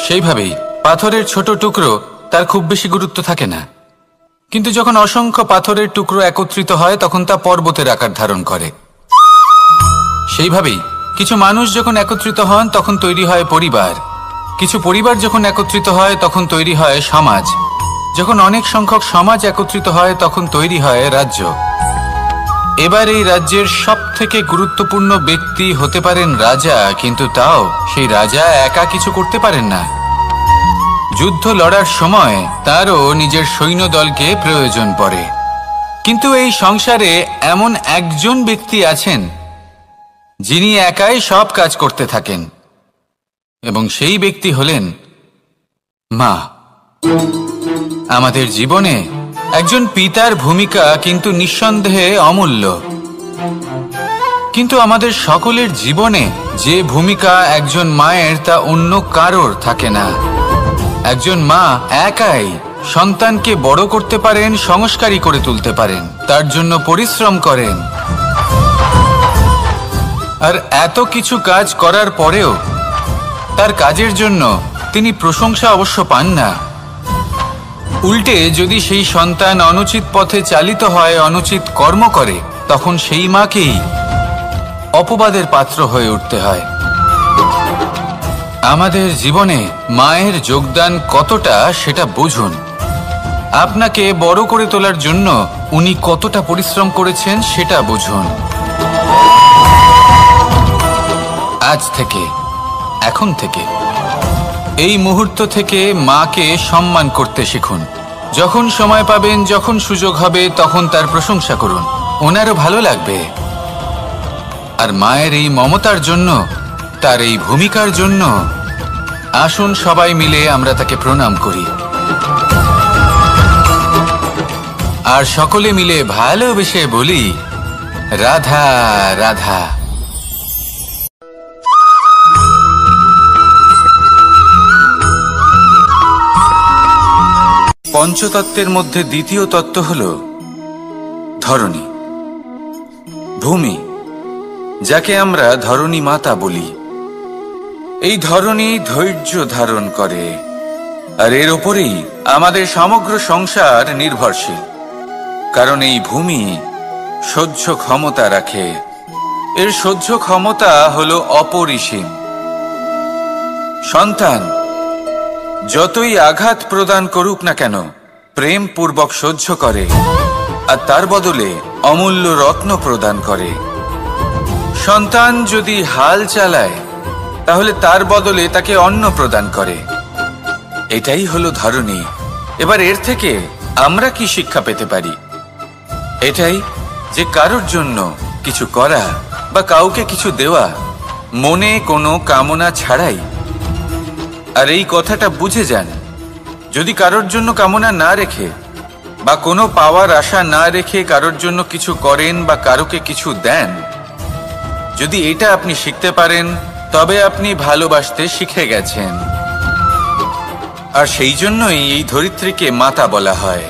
সেইভাবেই পাথরের ছোট টুকরো, তার খুব বেশি গুরুত্ব থাকে না, কিন্তু যখন অসংখ্য পাথরের টুকরো একত্রিত হয় তখন তা পর্বতের আকার ধারণ করে। সেইভাবেই কিছু মানুষ যখন একত্রিত হন তখন তৈরি হয় পরিবার, কিছু পরিবার যখন একত্রিত হয় তখন তৈরি হয় সমাজ, যখন অনেক সংখ্যক সমাজ একত্রিত হয় তখন তৈরি হয় রাজ্য। এবার এই রাজ্যের সবথেকে গুরুত্বপূর্ণ ব্যক্তি হতে পারেন রাজা, কিন্তু তাও সেই রাজা একা কিছু করতে পারেন না। যুদ্ধ লড়ার সময় তারও নিজের সৈন্যদলকে প্রয়োজন পড়ে। কিন্তু এই সংসারে এমন একজন ব্যক্তি আছেন যিনি একাই সব কাজ করতে থাকেন, এবং সেই ব্যক্তি হলেন মা। আমাদের জীবনে একজন পিতার ভূমিকা কিন্তু নিঃসন্দেহে অমূল্য, কিন্তু আমাদের সকলের জীবনে যে ভূমিকা একজন মায়ের তা অন্য কারোর থাকে না। একজন মা একাই সন্তানকে বড় করতে পারেন, সংস্কারী করে তুলতে পারেন, তার জন্য পরিশ্রম করেন। আর এত কিছু কাজ করার পরেও তার কাজের জন্য তিনি প্রশংসা অবশ্য পান না। উল্টে যদি সেই সন্তান অনুচিত পথে চালিত হয়, অনুচিত কর্ম করে, তখন সেই মাকেই অপবাদের পাত্র হয়ে উঠতে হয়। আমাদের জীবনে মায়ের যোগদান কতটা সেটা বুঝুন। আপনাকে বড় করে তোলার জন্য উনি কতটা পরিশ্রম করেছেন সেটা বুঝুন। আজ থেকে, এখন থেকে, এই মুহূর্ত থেকে মাকে সম্মান করতে শিখুন। যখন সময় পাবেন, যখন সুযোগ হবে, তখন তার প্রশংসা করুন, ওনারও ভালো লাগবে। আর মায়ের এই মমতার জন্য, তার এই ভূমিকার জন্য আসুন সবাই মিলে আমরা তাকে প্রণাম করি, আর সকলে মিলে ভালোবেসে বলি রাধা রাধা। পঞ্চতত্ত্বের মধ্যে দ্বিতীয় তত্ত্ব হল ধরণী, ভূমি, যাকে আমরা ধরণী মাতা বলি। এই ধরণী ধৈর্য ধারণ করে, আর এর ওপরেই আমাদের সমগ্র সংসার নির্ভরশীল। কারণ এই ভূমি সহ্য ক্ষমতা রাখে, এর সহ্য ক্ষমতা হল অপরিসীম। সন্তান যতই আঘাত প্রদান করুক না কেন, প্রেম পূর্বক সহ্য করে, আর তার বদলে অমূল্য রত্ন প্রদান করে। সন্তান যদি হাল চালায়, তাহলে তার বদলে তাকে অন্ন প্রদান করে। এটাই হলো ধরণী। এবার এর থেকে আমরা কি শিক্ষা পেতে পারি? এটাই যে কারোর জন্য কিছু করা বা কাউকে কিছু দেওয়া মনে কোনো কামনা ছাড়াই। আর এই কথাটা বুঝে যান, যদি কারোর জন্য কামনা না রেখে বা কোনো পাওয়ার আশা না রেখে কারোর জন্য কিছু করেন বা কারোকে কিছু দেন, যদি এটা আপনি শিখতে পারেন, তবে আপনি ভালোবাসতে শিখে গেছেন। আর সেই জন্যই এই ধরিত্রীকে মাতা বলা হয়।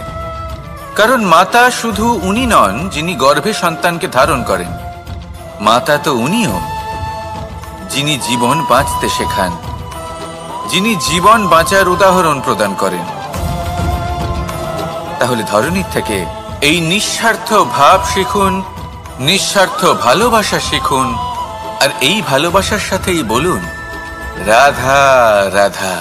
কারণ মাতা শুধু উনি নন যিনি গর্ভে সন্তানকে ধারণ করেন, মাতা তো উনিও যিনি জীবন বাঁচতে শেখান, যিনি জীবন বাঁচার উদাহরণ প্রদান করেন। তাহলে ধরণীর থেকে এই নিঃস্বার্থ ভাব শিখুন, নিঃস্বার্থ ভালোবাসা শিখুন, আর এই ভালোবাসার সাথেই বলুন রাধা রাধা।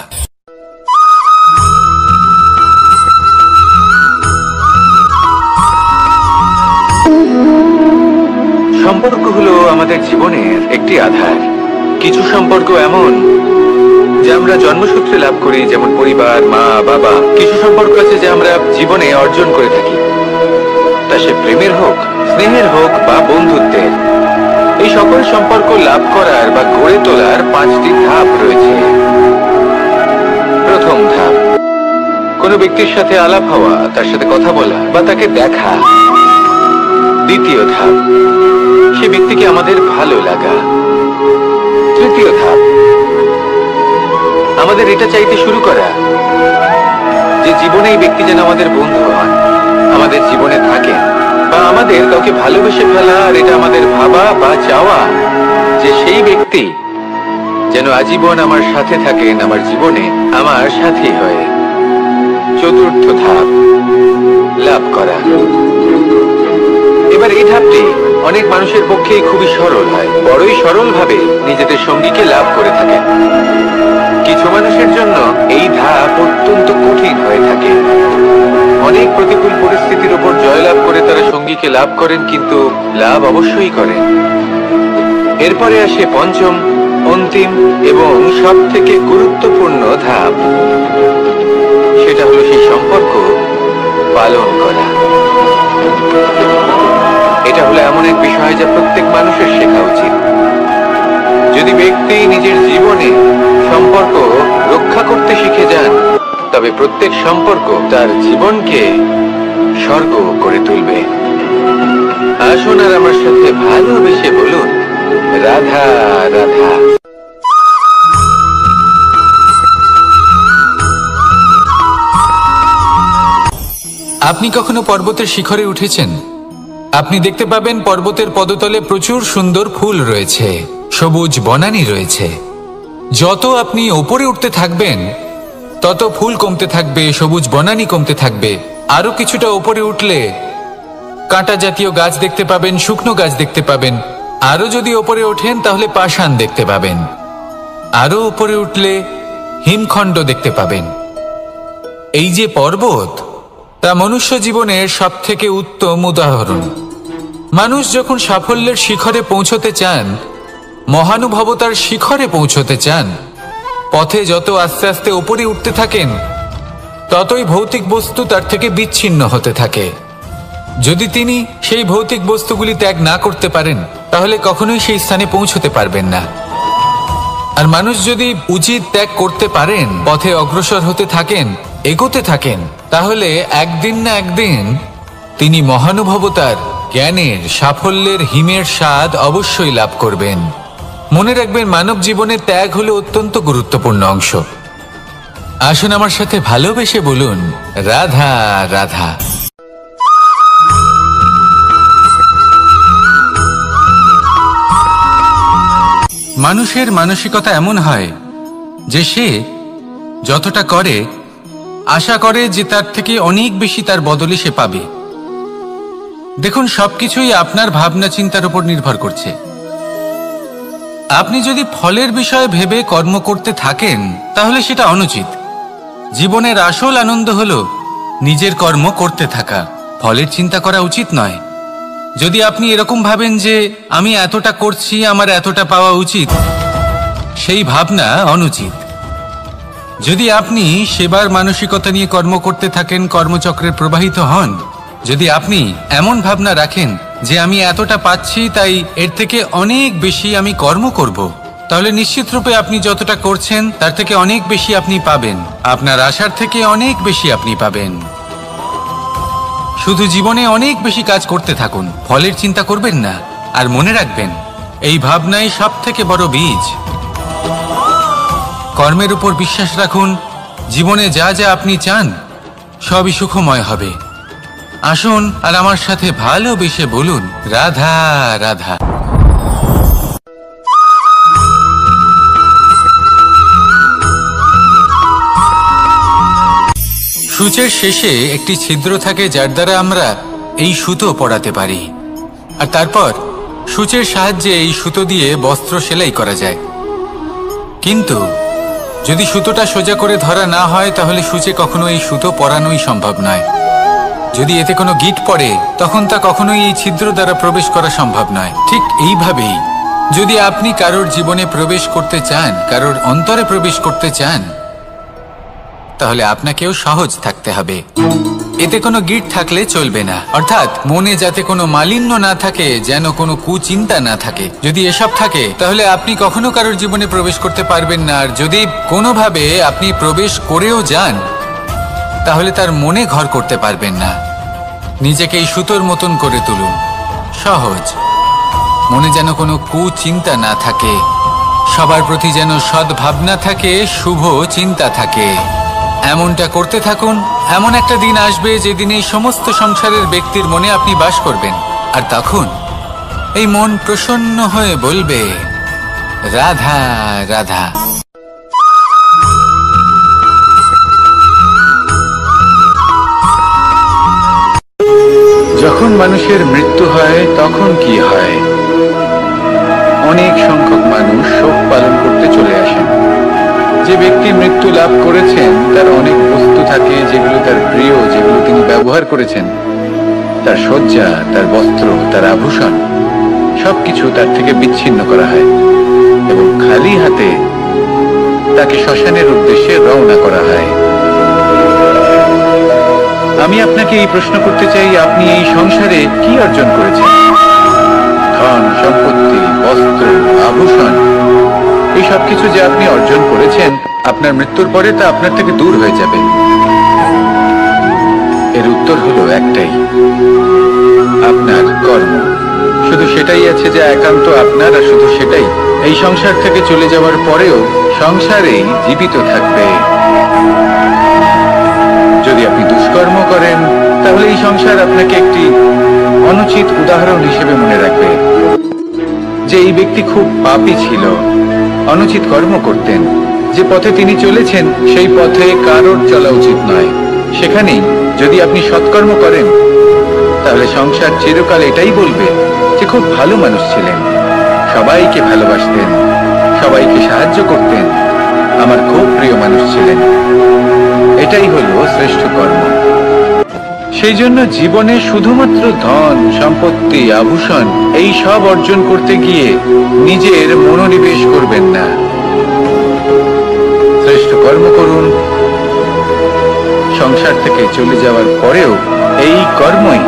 সম্পর্ক হলো আমাদের জীবনের একটি আধার। কিছু সম্পর্ক এমন যা আমরা জন্মসূত্রে লাভ করি, যেমন পরিবার, মা, বাবা। কিছু সম্পর্ক আছে যা আমরা জীবনে অর্জন করে থাকি, তা সে প্রেমের হোক, স্নেহের হোক বা বন্ধুত্বের। এই সকল সম্পর্ক লাভ করার বা গড়ে তোলার 5টি ধাপ রয়েছে। প্রথম ধাপ, কোনো ব্যক্তির সাথে আলাপ হওয়া, তার সাথে কথা বলা বা তাকে দেখা। দ্বিতীয় ধাপ, সে ব্যক্তিকে আমাদের ভালো লাগা। তৃতীয় ধাপ, আমাদের এটা চাইতে শুরু করা যে জীবনে এই ব্যক্তি যেন আমাদের বন্ধু হন, আমাদের জীবনে থাকেন, বা আমাদের কাউকে ভালোবেসে ফেলা। আর এটা আমাদের ভাবা বা চাওয়া যে সেই ব্যক্তি যেন আজীবন আমার সাথে থাকেন, আমার জীবনে আমার সাথী হয়ে। চতুর্থ ধাপ, লাভ করা। এবার এই ধাপটি অনেক মানুষের পক্ষেই খুবই সরল হয়, বড়ই সরল ভাবে নিজেদের সঙ্গীকে লাভ করে থাকেন। কিছু মানুষের জন্য এই ধাপ অত্যন্ত কঠিন হয়ে থাকে। অনেক প্রতিকূল পরিস্থিতির উপর জয়লাভ করে তারা সঙ্গীকে লাভ করেন, কিন্তু লাভ অবশ্যই করেন। এরপরে আসে পঞ্চম ও অন্তিম এবং সব থেকে গুরুত্বপূর্ণ ধাপ, সেটা হলো সেই সম্পর্ক পালন করা। এটা হলো এমন এক বিষয় যা প্রত্যেক মানুষের শেখা উচিত। যদি ব্যক্তি নিজের জীবনে সম্পর্ক রক্ষা করতে শিখে যান, তবে প্রত্যেক সম্পর্ক তার জীবনকে স্বর্গ করে তুলবে। আসুন আর আমার সাথে ভালোবেসে বলুন, রাধা রাধা। আপনি কখনো পর্বতের শিখরে উঠেছেন? আপনি দেখতে পাবেন পর্বতের পদতলে প্রচুর সুন্দর ফুল রয়েছে, সবুজ বনানী রয়েছে। যত আপনি ওপরে উঠতে থাকবেন তত ফুল কমতে থাকবে, সবুজ বনানী কমতে থাকবে। আরো কিছুটা ওপরে উঠলে কাঁটা জাতীয় গাছ দেখতে পাবেন, শুকনো গাছ দেখতে পাবেন। আরো যদি ওপরে ওঠেন তাহলে পাষাণ দেখতে পাবেন। আরো উপরে উঠলে হিমখণ্ড দেখতে পাবেন। এই যে পর্বত, তা মনুষ্য জীবনের সব থেকে উত্তম উদাহরণ। মানুষ যখন সাফল্যের শিখরে পৌঁছতে চান, মহানুভবতার শিখরে পৌঁছতে চান, পথে যত আস্তে আস্তে উপরে উঠতে থাকেন, ততই ভৌতিক বস্তু তার থেকে বিচ্ছিন্ন হতে থাকে। যদি তিনি সেই ভৌতিক বস্তুগুলি ত্যাগ না করতে পারেন, তাহলে কখনোই সেই স্থানে পৌঁছতে পারবেন না। আর মানুষ যদি উচিত ত্যাগ করতে পারেন, পথে অগ্রসর হতে থাকেন, এগোতে থাকেন, তাহলে একদিন না একদিন তিনি মহানুভবতার, জ্ঞানের, সাফল্যের হিমের স্বাদ অবশ্যই লাভ করবেন। মনে রাখবেন, মানব জীবনে ত্যাগ হলো অত্যন্ত গুরুত্বপূর্ণ অংশ। আসুন আমার সাথে ভালোবেসে বলুন, রাধা রাধা। মানুষের মানসিকতা এমন হয় যে সে যতটা করে আশা করে যে তার থেকে অনেক বেশি তার বদলে সে পাবে। দেখুন, সবকিছুই আপনার ভাবনা চিন্তার উপর নির্ভর করছে। আপনি যদি ফলের বিষয়ে ভেবে কর্ম করতে থাকেন, তাহলে সেটা অনুচিত। জীবনের আসল আনন্দ হলো নিজের কর্ম করতে থাকা, ফলের চিন্তা করা উচিত নয়। যদি আপনি এরকম ভাবেন যে আমি এতটা করছি, আমার এতটা পাওয়া উচিত, সেই ভাবনা অনুচিত। যদি আপনি সেবার মানসিকতা নিয়ে কর্ম করতে থাকেন, কর্মচক্রে প্রবাহিত হন, যদি আপনি এমন ভাবনা রাখেন যে আমি এতটা পাচ্ছি, তাই এর থেকে অনেক বেশি আমি কর্ম করব, তাহলে নিশ্চিত রূপে আপনি যতটা করছেন তার থেকে অনেক বেশি আপনি পাবেন। আপনার আশার থেকে অনেক বেশি আপনি পাবেন। শুধু জীবনে অনেক বেশি কাজ করতে থাকুন, ফলের চিন্তা করবেন না। আর মনে রাখবেন, এই ভাবনাই সব থেকে বড় বীজ। কর্মের উপর বিশ্বাস রাখুন। জীবনে যা যা আপনি চান সবই সুখময় হবে। আসুন আর আমার সাথে ভালোবেসে বলুন, রাধা রাধা। সূচের শেষে একটি ছিদ্র থাকে, যার দ্বারা আমরা এই সুতো পরাতে পারি। আর তারপর সূচের সাহায্যে এই সুতো দিয়ে বস্ত্র সেলাই করা যায়। কিন্তু যদি সুতোটা সোজা করে ধরা না হয়, তাহলে সূচে কখনো এই সুতো পরানোই সম্ভব নয়। যদি এতে কোনো গিঁট পড়ে, তখন তা কখনোই এই ছিদ্র দ্বারা প্রবেশ করা সম্ভব নয়। ঠিক এইভাবেই যদি আপনি কারোর জীবনে প্রবেশ করতে চান, কারোর অন্তরে প্রবেশ করতে চান, তাহলে আপনাকেও সহজ থাকতে হবে। এতে কোনো গিঁট থাকলে চলবে না, অর্থাৎ মনে যাতে কোনো মালিন্য না থাকে, যেন কোনো কুচিন্তা না থাকে। যদি এসব থাকে, তাহলে আপনি কখনো কারোর জীবনে প্রবেশ করতে পারবেন না। আর যদি কোনোভাবে আপনি প্রবেশ করেও যান, তাহলে তার মনে ঘর করতে পারবেন না। নিজেকে এই সুতোর মতন করে তুলুন, সহজ। মনে যেন কোনো কুচিন্তা না থাকে, সবার প্রতি যেন সদ্ভাবনা থাকে, শুভ চিন্তা থাকে। এমনটা করতে থাকুন। এমন একটা দিন আসবে যেদিন এই সমস্ত সংসারের ব্যক্তির মনে আপনি বাস করবেন। আর তখন এই মন প্রসন্ন হয়ে বলবে, রাধা রাধা। যখন মানুষের মৃত্যু হয় তখন কি হয়? অনেক সংখ্যক মানুষ শোক পালন করতে চলে আসেন। যে ব্যক্তি মৃত্যু লাভ করেছেন, তার অনেক বস্তু থাকে যেগুলো তার প্রিয়, যেগুলো তিনি ব্যবহার করেছেন। তার শয্যা, তার বস্ত্র, তার আভূষণ, সবকিছু তার থেকে বিচ্ছিন্ন করা হয়। এবং খালি হাতে তাকে শ্মশানের উদ্দেশ্যে রওনা করা হয়। আমি আপনাকে এই প্রশ্ন করতে চাই, আপনি এই সংসারে কি অর্জন করেছেন? ধন সম্পত্তি, বস্ত্র, আভূষণ, এই সবকিছু যে আপনি অর্জন করেছেন, আপনার মৃত্যুর পরে তা আপনার থেকে দূর হয়ে যাবে। এর উত্তর হলো একটাই, আপনার কর্ম। শুধু সেটাই আছে যা একান্ত আপনার, আর শুধু সেটাই এই সংসার থেকে চলে যাওয়ার পরেও সংসারেই জীবিত থাকবে। যদি আপনি দুষ্কর্ম করেন, তাহলে এই সংসার আপনাকে একটি অনুচিত উদাহরণ হিসেবে মনে রাখবে যে এই ব্যক্তি খুব পাপী ছিল, অনুচিত কর্ম করতেন। যে পথে তিনি চলেছেন সেই পথে কারোর চলা উচিত নয়। সেখানেই যদি আপনি সৎকর্ম করেন, তাহলে সংসার চিরকাল এটাই বলবে যে খুব ভালো মানুষ ছিলেন, সবাইকে ভালোবাসতেন, সবাইকে সাহায্য করতেন, আমার খুব প্রিয় মানুষ ছিলেন। এটাই হলো শ্রেষ্ঠ কর্ম। সেই জন্য জীবনে শুধুমাত্র ধন সম্পত্তি, আভূষণ এই সব অর্জন করতে গিয়ে নিজের মনোনিবেশ করবেন না। শ্রেষ্ঠ কর্ম করুন। সংসার থেকে চলে যাওয়ার পরেও এই কর্মই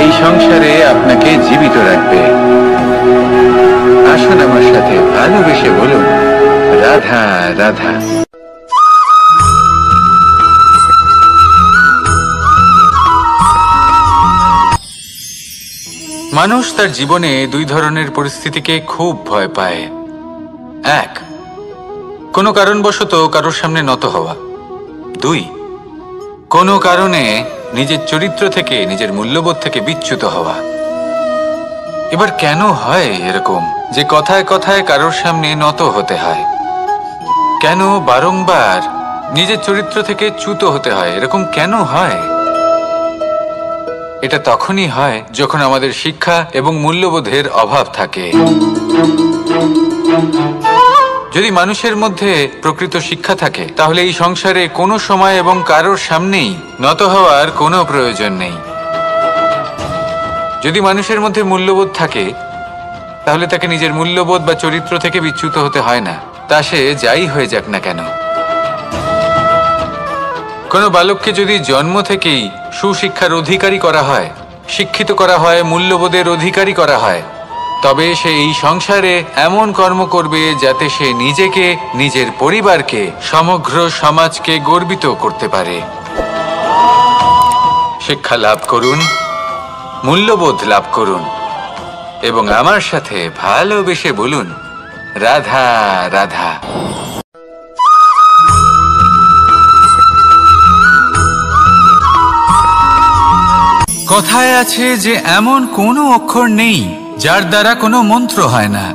এই সংসারে আপনাকে জীবিত রাখবে। আসুন আমার সাথে ভালোবেসে বলুন, রাধা রাধা। মানুষ তার জীবনে দুই ধরনের পরিস্থিতিকে খুব ভয় পায়। এক, কোনো কারণবশত কারোর সামনে নত হওয়া। দুই, কোনো কারণে নিজের চরিত্র থেকে, নিজের মূল্যবোধ থেকে বিচ্যুত হওয়া। এবার কেন হয় এরকম যে কথায় কথায় কারোর সামনে নত হতে হয়? কেন বারংবার নিজের চরিত্র থেকে চ্যুত হতে হয়? এরকম কেন হয়? এটা তখনই হয় যখন আমাদের শিক্ষা এবং মূল্যবোধের অভাব থাকে। যদি মানুষের মধ্যে প্রকৃত শিক্ষা থাকে, তাহলে এই সংসারে কোনো সময় এবং কারোর সামনেই নত হওয়ার কোনো প্রয়োজন নেই। যদি মানুষের মধ্যে মূল্যবোধ থাকে, তাহলে তাকে নিজের মূল্যবোধ বা চরিত্র থেকে বিচ্যুত হতে হয় না, তা সে যাই হয়ে যাক না কেন। কোনো বালককে যদি জন্ম থেকেই সুশিক্ষার অধিকারী করা হয়, শিক্ষিত করা হয়, মূল্যবোধের অধিকারী করা হয়, তবে সে এই সংসারে এমন কর্ম করবে যাতে সে নিজেকে, নিজের পরিবারকে, সমগ্র সমাজকে গর্বিত করতে পারে। শিক্ষা লাভ করুন, মূল্যবোধ লাভ করুন এবং আমার সাথে ভালোবেসে বলুন, রাধা রাধা। কথায় আছে যে এমন কোনো অক্ষর নেই যার দ্বারা কোনো মন্ত্র হয় না,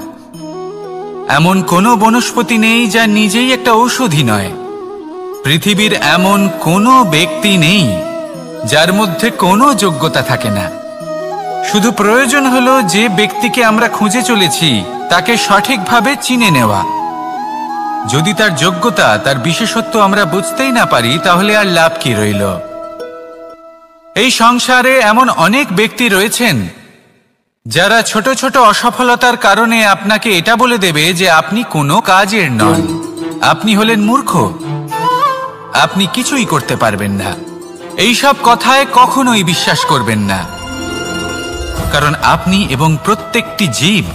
এমন কোনো বনস্পতি নেই যা নিজেই একটা ঔষধি নয়, পৃথিবীর এমন কোনো ব্যক্তি নেই যার মধ্যে কোনো যোগ্যতা থাকে না। শুধু প্রয়োজন হলো যে ব্যক্তিকে আমরা খুঁজে চলেছি তাকে সঠিকভাবে চিনে নেওয়া। যদি তার যোগ্যতা, তার বিশেষত্ব আমরা বুঝতেই না পারি, তাহলে আর লাভ কি রইল? এই সংসারে এমন অনেক ব্যক্তি রয়েছেন যারা ছোট ছোট অসফলতার কারণে আপনাকে এটা বলে দেবে যে আপনি কোনো কাজের নন, আপনি হলেন মূর্খ, আপনি কিছুই করতে পারবেন না। এইসব কথায় কখনোই বিশ্বাস করবেন না, কারণ আপনি এবং প্রত্যেকটি জীব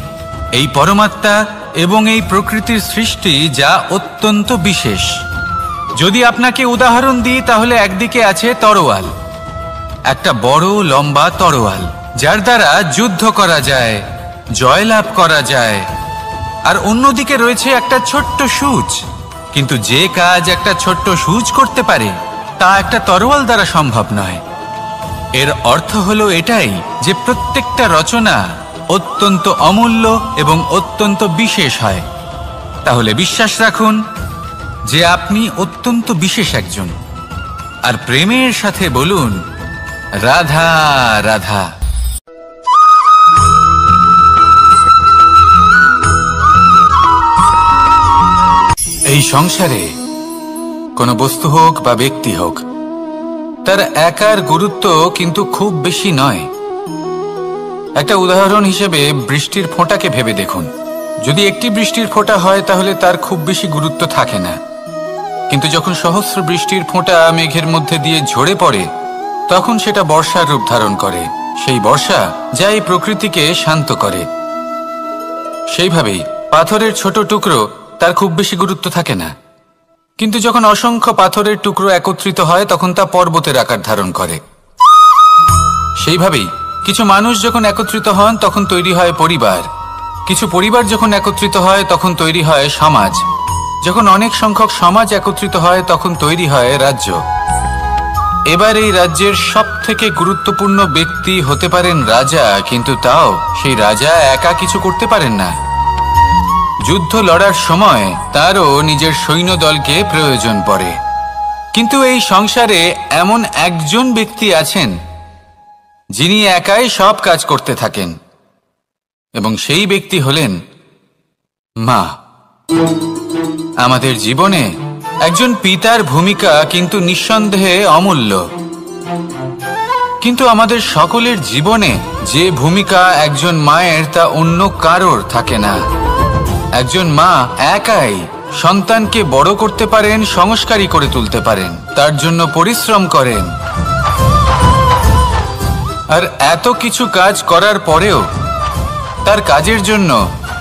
এই পরমাত্মা এবং এই প্রকৃতির সৃষ্টি, যা অত্যন্ত বিশেষ। যদি আপনাকে উদাহরণ দিই, তাহলে একদিকে আছে তরোয়াল, একটা বড় লম্বা তরোয়াল যার দ্বারা যুদ্ধ করা যায়, জয়লাভ করা যায়, আর অন্যদিকে রয়েছে একটা ছোট্ট সূচ। কিন্তু যে কাজ একটা ছোট্ট সূচ করতে পারে তা একটা তরোয়াল দ্বারা সম্ভব নয়। এর অর্থ হলো এটাই যে প্রত্যেকটা রচনা অত্যন্ত অমূল্য এবং অত্যন্ত বিশেষ হয়। তাহলে বিশ্বাস রাখুন যে আপনি অত্যন্ত বিশেষ একজন, আর প্রেমের সাথে বলুন, রাধা রাধা। এই সংসারে কোনো বস্তু হোক বা ব্যক্তি হোক, তার একার গুরুত্ব কিন্তু খুব বেশি নয়। একটা উদাহরণ হিসেবে বৃষ্টির ফোঁটাকে ভেবে দেখুন। যদি একটি বৃষ্টির ফোঁটা হয় তাহলে তার খুব বেশি গুরুত্ব থাকে না, কিন্তু যখন সহস্র বৃষ্টির ফোঁটা মেঘের মধ্যে দিয়ে ঝরে পড়ে তখন সেটা বর্ষার রূপ ধারণ করে। সেই বর্ষা যা এই প্রকৃতিকে শান্ত করে। সেইভাবেই পাথরের ছোট টুকরো তার খুব বেশি গুরুত্ব থাকে না, কিন্তু যখন অসংখ্য পাথরের টুকরো একত্রিত হয় তখন তা পর্বতের আকার ধারণ করে। সেইভাবেই কিছু মানুষ যখন একত্রিত হন তখন তৈরি হয় পরিবার, কিছু পরিবার যখন একত্রিত হয় তখন তৈরি হয় সমাজ, যখন অনেক সংখ্যক সমাজ একত্রিত হয় তখন তৈরি হয় রাজ্য। এবার এই রাজ্যের সবথেকে গুরুত্বপূর্ণ ব্যক্তি হতে পারেন রাজা, কিন্তু তাও সেই রাজা একা কিছু করতে পারেন না। যুদ্ধ লড়ার সময় তারও নিজের সৈন্যদলকে প্রয়োজন পড়ে। কিন্তু এই সংসারে এমন একজন ব্যক্তি আছেন যিনি একাই সব কাজ করতে থাকেন, এবং সেই ব্যক্তি হলেন মা। আমাদের জীবনে একজন পিতার ভূমিকা কিন্তু নিঃসন্দেহে অমূল্য, কিন্তু আমাদের সকলের জীবনে যে ভূমিকা একজন মায়ের তা অন্য কারোর থাকে না। একজন মা একাই সন্তানকে বড় করতে পারেন, সংস্কারী করে তুলতে পারেন, তার জন্য পরিশ্রম করেন। আর এত কিছু কাজ করার পরেও তার কাজের জন্য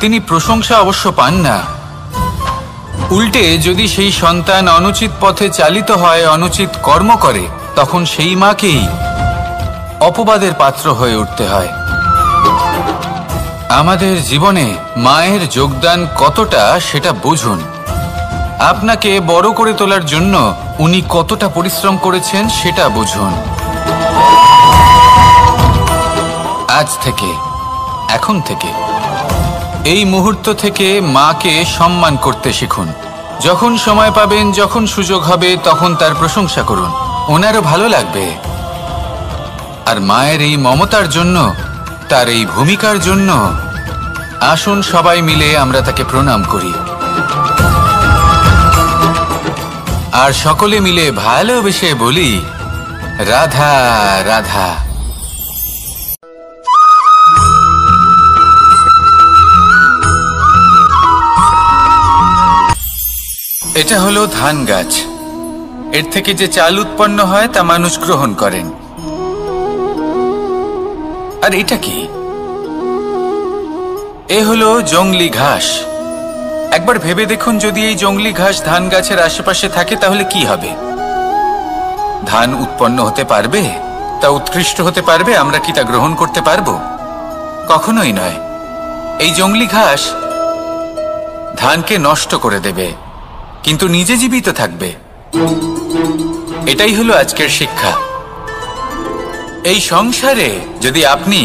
তিনি প্রশংসা অবশ্য পান না। উল্টে যদি সেই সন্তান অনুচিত পথে চালিত হয়, অনুচিত কর্ম করে, তখন সেই মাকেই অপবাদের পাত্র হয়ে উঠতে হয়। আমাদের জীবনে মায়ের যোগদান কতটা সেটা বুঝুন। আপনাকে বড় করে তোলার জন্য উনি কতটা পরিশ্রম করেছেন সেটা বুঝুন। আজ থেকে, এখন থেকে, এই মুহূর্ত থেকে মাকে সম্মান করতে শিখুন। যখন সময় পাবেন, যখন সুযোগ হবে, তখন তার প্রশংসা করুন, ওনারও ভালো লাগবে। আর মায়ের এই মমতার জন্য, তার এই ভূমিকার জন্য আসুন সবাই মিলে আমরা তাকে প্রণাম করি, আর সকলে মিলে ভালোবেসে বলি রাধা রাধা। এটা হলো ধান গাছ। এর থেকে যে চাল উৎপন্ন হয় তা মানুষ গ্রহণ করেন। আর এটা কি? এ হলো জংলি ঘাস। একবার ভেবে দেখুন, যদি এই জংলি ঘাস ধান গাছের আশেপাশে থাকে তাহলে কি হবে? ধান উৎপন্ন হতে পারবে? তা উৎকৃষ্ট হতে পারবে? আমরা কি তা গ্রহণ করতে পারবো? কখনোই নয়। এই জংলি ঘাস ধানকে নষ্ট করে দেবে, কিন্তু নিজে জীবিত থাকবে। এটাই হলো আজকের শিক্ষা। এই সংসারে যদি আপনি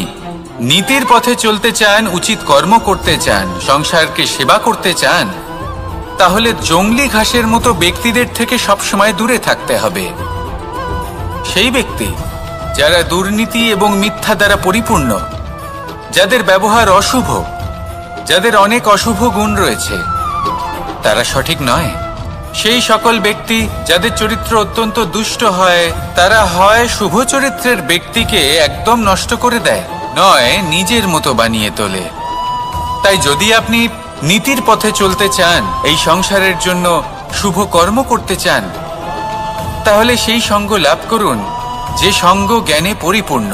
নীতির পথে চলতে চান, উচিত কর্ম করতে চান, সংসারকে সেবা করতে চান, তাহলে জংলি ঘাসের মতো ব্যক্তিদের থেকে সবসময় দূরে থাকতে হবে। সেই ব্যক্তি যারা দুর্নীতি এবং মিথ্যা দ্বারা পরিপূর্ণ, যাদের ব্যবহার অশুভ, যাদের অনেক অশুভ গুণ রয়েছে, তারা সঠিক নয়। সেই সকল ব্যক্তি যাদের চরিত্র অত্যন্ত দুষ্ট হয়, তারা হয় শুভ চরিত্রের ব্যক্তিকে একদম নষ্ট করে দেয়, নয় নিজের মতো বানিয়ে তোলে। তাই যদি আপনি নীতির পথে চলতে চান, এই সংসারের জন্য শুভ কর্ম করতে চান, তাহলে সেই সঙ্গ লাভ করুন যে সঙ্গ জ্ঞানে পরিপূর্ণ,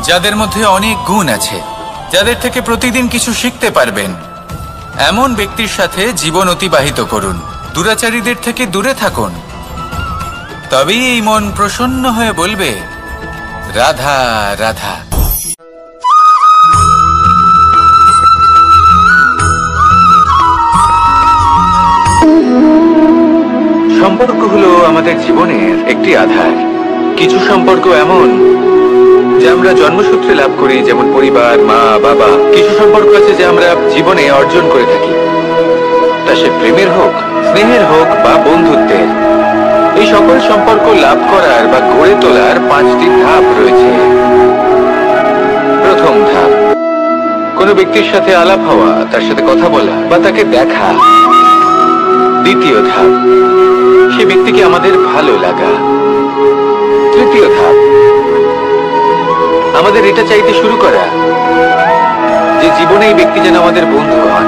যাদের মধ্যে অনেক গুণ আছে, যাদের থেকে প্রতিদিন কিছু শিখতে পারবেন। এমন ব্যক্তির সাথে জীবন অতিবাহিত করুন। দুরাচারীদের থেকে দূরে থাকুন। তবেই এই মন প্রসন্ন হয়ে বলবে রাধা রাধা। সম্পর্ক হলো আমাদের জীবনের একটি আধার। কিছু সম্পর্ক এমন যে আমরা জন্মসূত্রে লাভ করি, যেমন পরিবার, মা, বাবা। কিছু সম্পর্ক আছে যে আমরা জীবনে অর্জন করে থাকি, তা সে প্রেমের হোক, স্নেহের হোক বা বন্ধুত্বের। এই সকল সম্পর্ক লাভ করার বা গড়ে তোলার 5টি ধাপ রয়েছে। প্রথম ধাপ, কোনো ব্যক্তির সাথে আলাপ হওয়া, তার সাথে কথা বলা বা তাকে দেখা। দ্বিতীয় ধাপ, সে ব্যক্তিকে আমাদের ভালো লাগা। তৃতীয় ধাপ, আমাদের এটা চাইতে শুরু করা যে জীবনে এই ব্যক্তি যেন আমাদের বন্ধু হন।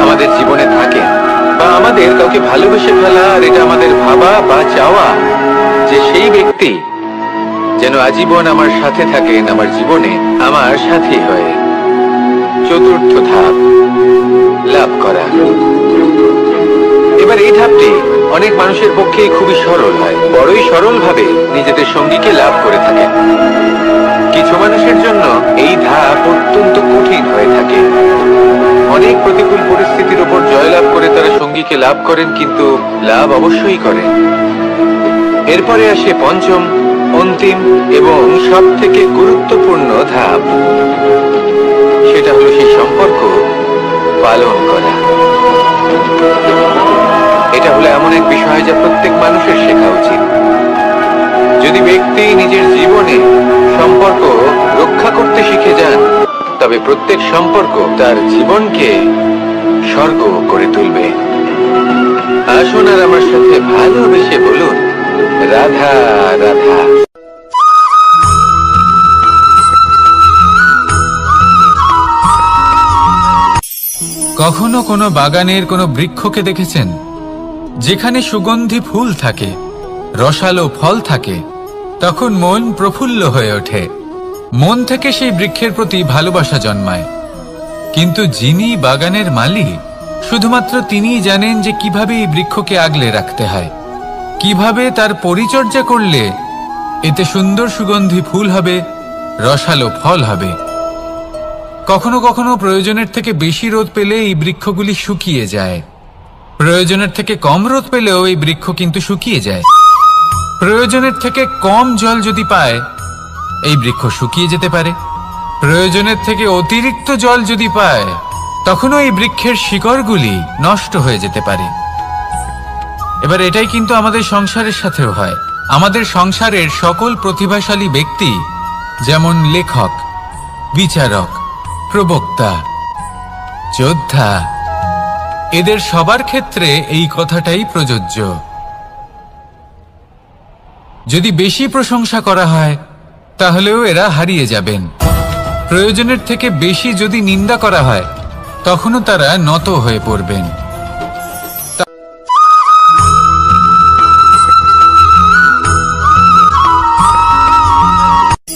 আমাদের জীবনে থাকেন, বা আমাদের কাউকে ভালোবেসে ফেলা, আর এটা আমাদের ভাবা বা চাওয়া যে সেই ব্যক্তি যেন আজীবন আমার সাথে থাকেন, আমার জীবনে আমার সাথী হয়ে। চতুর্থ ধাপ, লাভ করা। এবার এই ধাপটি অনেক মানুষের পক্ষে খুবই সরল হয়, বড়ই সরল ভাবে নিজেদের সঙ্গীকে লাভ করে থাকেন। কিছু মানুষের জন্য এই ধাপ অত্যন্ত কঠিন হয়ে থাকে। অনেক প্রতিকূল পরিস্থিতির উপর জয়লাভ করে তারা সঙ্গীকে লাভ করেন, কিন্তু লাভ অবশ্যই করেন। এরপরে আসে পঞ্চম, অন্তিম এবং সব থেকে গুরুত্বপূর্ণ ধাপ। সেটা হলো সেই সম্পর্ক পালন করা। এটা হলো এমন এক বিষয় যা প্রত্যেক মানুষের শেখা উচিত। যদি ব্যক্তি নিজের জীবনে সম্পর্ক রক্ষা করতে শিখে যান, তবে প্রত্যেক সম্পর্ক তার জীবনকে স্বর্গ করে তুলবে। আসুন আর আমার সাথে ভালোবেসে বলুন, রাধা রাধা। কখনো কোনো বাগানের কোনো বৃক্ষকে দেখেছেন যেখানে সুগন্ধি ফুল থাকে, রসালো ফল থাকে? তখন মন প্রফুল্ল হয়ে ওঠে, মন থেকে সেই বৃক্ষের প্রতি ভালোবাসা জন্মায়। কিন্তু যিনি বাগানের মালিক, শুধুমাত্র তিনিই জানেন যে কিভাবে এই বৃক্ষকে আগলে রাখতে হয়, কিভাবে তার পরিচর্যা করলে এতে সুন্দর সুগন্ধি ফুল হবে, রসালো ফল হবে। কখনো কখনো প্রয়োজনের থেকে বেশি রোদ পেলে এই বৃক্ষগুলি শুকিয়ে যায়, প্রয়োজনের থেকে কম রোদ পেলেও এই বৃক্ষ কিন্তু শুকিয়ে যায়। প্রয়োজনের থেকে কম জল যদি পায়, এই বৃক্ষ শুকিয়ে যেতে পারে। প্রয়োজনের থেকে অতিরিক্ত জল যদি পায়, তখনও এই বৃক্ষের শিকড়গুলি নষ্ট হয়ে যেতে পারে। এবার এটাই কিন্তু আমাদের সংসারের সাথেও হয়। আমাদের সংসারের সকল প্রতিভাশালী ব্যক্তি, যেমন লেখক, বিচারক, প্রবক্তা, যোদ্ধা, এদের সবার ক্ষেত্রে এই কথাটাই প্রযোজ্য। যদি বেশি প্রশংসা করা হয়, তাহলেও এরা হারিয়ে যাবেন। প্রয়োজনের থেকে বেশি যদি নিন্দা করা হয়, তখনও তারা নত হয়ে পড়বেন।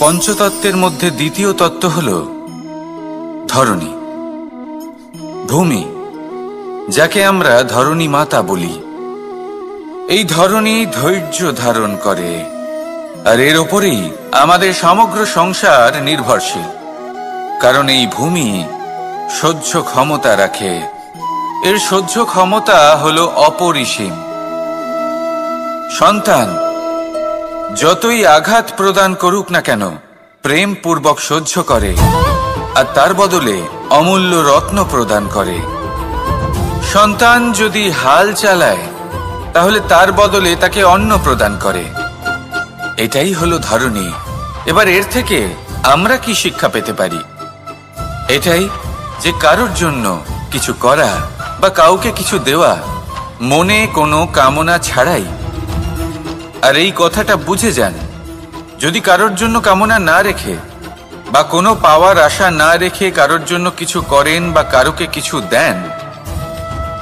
পঞ্চতত্ত্বের মধ্যে দ্বিতীয় তত্ত্ব হল ধরণী, ভূমি, যাকে আমরা ধরণী মাতা বলি। এই ধরণী ধৈর্য ধারণ করে, আর এর ওপরেই আমাদের সমগ্র সংসার নির্ভরশীল। কারণ এই ভূমি সহ্য ক্ষমতা রাখে, এর সহ্য ক্ষমতা হলো অপরিসীম। সন্তান যতই আঘাত প্রদান করুক না কেন, প্রেম পূর্বক সহ্য করে, আর তার বদলে অমূল্য রত্ন প্রদান করে। সন্তান যদি হাল চালায়, তাহলে তার বদলে তাকে অন্ন প্রদান করে। এটাই হলো ধরণী। এবার এর থেকে আমরা কি শিক্ষা পেতে পারি? এটাই যে কারোর জন্য কিছু করা বা কাউকে কিছু দেওয়া মনে কোনো কামনা ছাড়াই। আর এই কথাটা বুঝে যান, যদি কারোর জন্য কামনা না রেখে বা কোনো পাওয়ার আশা না রেখে কারোর জন্য কিছু করেন বা কারোকে কিছু দেন,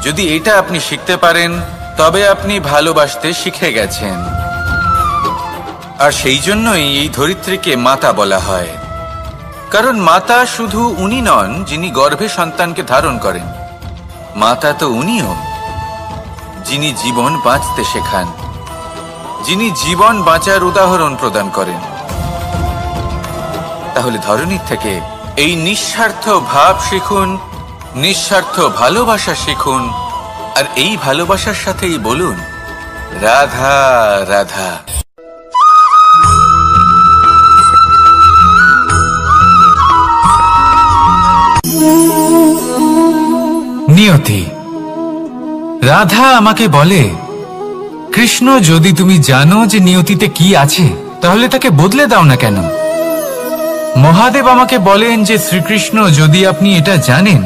যদি এটা আপনি শিখতে পারেন, তবে আপনি ভালোবাসতে শিখে গেছেন। আর সেই জন্যই এই ধরিত্রীকে মাতা বলা হয়। কারণ মাতা শুধু উনি নন যিনি গর্ভে সন্তানকে ধারণ করেন, মাতা তো উনিও যিনি জীবন বাঁচতে শেখান, যিনি জীবন বাঁচার উদাহরণ প্রদান করেন। তাহলে ধরণীর থেকে এই নিঃস্বার্থ ভাব শিখুন, নিঃস্বার্থ ভালোবাসা শিখুন, আর এই ভালোবাসার সাথেই বলুন, রাধা রাধা। নিয়তি। রাধা আমাকে বলে, কৃষ্ণ, যদি তুমি জানো যে নিয়তিতে কি আছে, তাহলে তাকে বদলে দাও না কেন? মহাদেব আমাকে বলেন যে শ্রীকৃষ্ণ, যদি আপনি এটা জানেন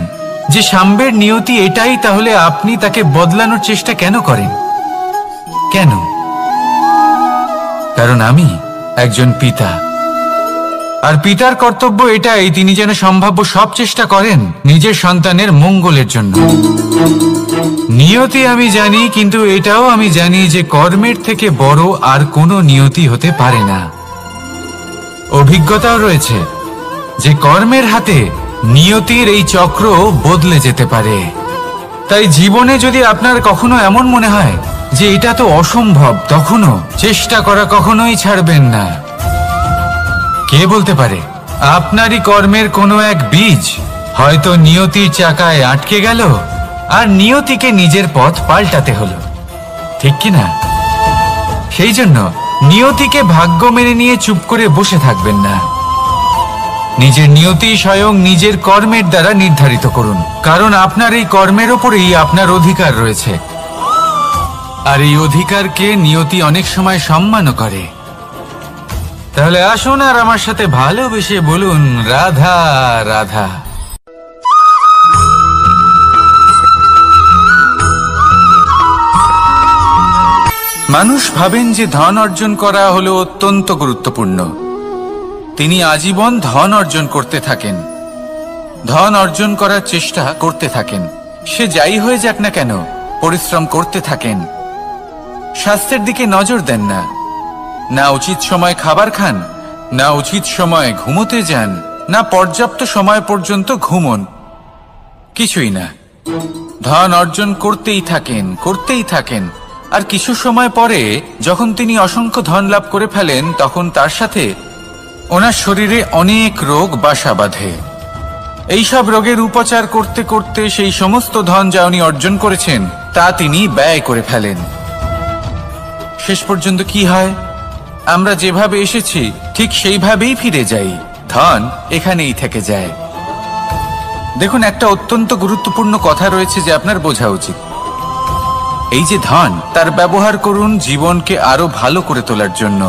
যে সাম্বের নিয়তি এটাই, তাহলে আপনি তাকে বদলানোর চেষ্টা কেন করেন? কেন? কারণ আমি একজন পিতা, আর পিতার কর্তব্য এটাই, তিনি যেন সম্ভাব্য সব চেষ্টা করেন নিজের সন্তানের মঙ্গলের জন্য। নিয়তি আমি জানি, কিন্তু এটাও আমি জানি যে কর্মের থেকে বড় আর কোনো নিয়তি হতে পারে না। অভিজ্ঞতাও রয়েছে যে কর্মের হাতে নিয়তির এই চক্র বদলে যেতে পারে। তাই জীবনে যদি আপনার কখনো এমন মনে হয় যে এটা তো অসম্ভব, তখনও চেষ্টা করা কখনোই ছাড়বেন না। কে বলতে পারে আপনারই কর্মের কোনো এক বীজ হয়তো নিয়তির চাকায় আটকে গেল আর নিয়তিকে নিজের পথ পাল্টাতে হলো, ঠিক কি না? সেই জন্য নিয়তিকে ভাগ্য মেনে নিয়ে চুপ করে বসে থাকবেন না। নিজের নিয়তি স্বয়ং নিজের কর্মের দ্বারা নির্ধারিত করুন, কারণ আপনার এই কর্মের ওপরেই আপনার অধিকার রয়েছে। আর এই অধিকারকে নিয়তি অনেক সময় সম্মানও করে। তাহলে আসুন আর আমার সাথে ভালোবেসে বলুন, রাধা রাধা। মানুষ ভাবেন যে ধন অর্জন করা হলো অত্যন্ত গুরুত্বপূর্ণ। তিনি আজীবন ধন অর্জন করতে থাকেন, ধন অর্জন করার চেষ্টা করতে থাকেন। সে যাই হয়ে যাক না কেন, পরিশ্রম করতে থাকেন। স্বাস্থ্যের দিকে নজর দেন না, না উচিত সময় খাবার খান, না উচিত সময় ঘুমোতে যান, না পর্যাপ্ত সময় পর্যন্ত ঘুমন, কিছুই না। ধন অর্জন করতেই থাকেন, করতেই থাকেন। আর কিছু সময় পরে যখন তিনি অসংখ্য ধন লাভ করে ফেলেন, তখন তার সাথে ওনার শরীরে অনেক রোগ বাসা বাঁধে। এইসব রোগের উপচার করতে করতে সেই সমস্ত ধন যা উনি অর্জন করেছেন তা তিনি ব্যয় করে ফেলেন। শেষ পর্যন্ত কি হয়? আমরা যেভাবে এসেছি ঠিক সেইভাবেই ফিরে যাই, ধন এখানেই থেকে যায়। দেখুন, একটা অত্যন্ত গুরুত্বপূর্ণ কথা রয়েছে যে আপনার বোঝা উচিত। এই যে ধন, তার ব্যবহার করুন জীবনকে আরো ভালো করে তোলার জন্য।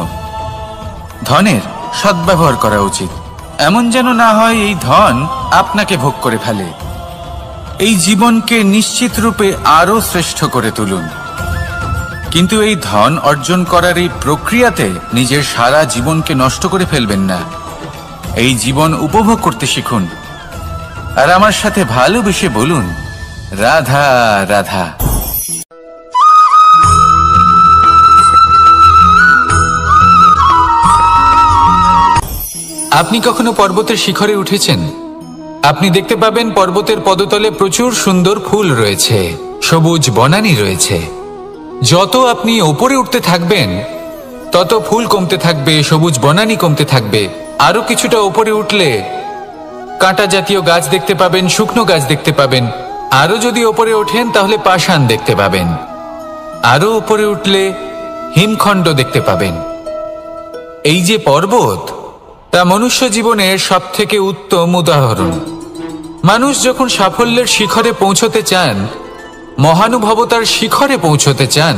ধনের সদ্ব্যবহার করা উচিত, এমন যেন না হয় এই ধন আপনাকে ভোগ করে ফেলে। এই জীবনকে নিশ্চিত রূপে আরো শ্রেষ্ঠ করে তুলুন। কিন্তু এই ধন অর্জন করার এই প্রক্রিয়াতে নিজের সারা জীবনকে নষ্ট করে ফেলবেন না। এই জীবন উপভোগ করতে শিখুন আর আমার সাথে ভালোবেসে বলুন, রাধা রাধা। আপনি কখনো পর্বতের শিখরে উঠেছেন? আপনি দেখতে পাবেন পর্বতের পদতলে প্রচুর সুন্দর ফুল রয়েছে, সবুজ বনানী রয়েছে। যত আপনি ওপরে উঠতে থাকবেন তত ফুল কমতে থাকবে, সবুজ বনানী কমতে থাকবে। আরো কিছুটা ওপরে উঠলে কাঁটা জাতীয় গাছ দেখতে পাবেন, শুকনো গাছ দেখতে পাবেন। আরো যদি ওপরে ওঠেন তাহলে পাষাণ দেখতে পাবেন। আরো ওপরে উঠলে হিমখণ্ড দেখতে পাবেন। এই যে পর্বত, তা মনুষ্য জীবনের সব থেকে উত্তম উদাহরণ। মানুষ যখন সাফল্যের শিখরে পৌঁছতে চান, মহানুভবতার শিখরে পৌঁছতে চান,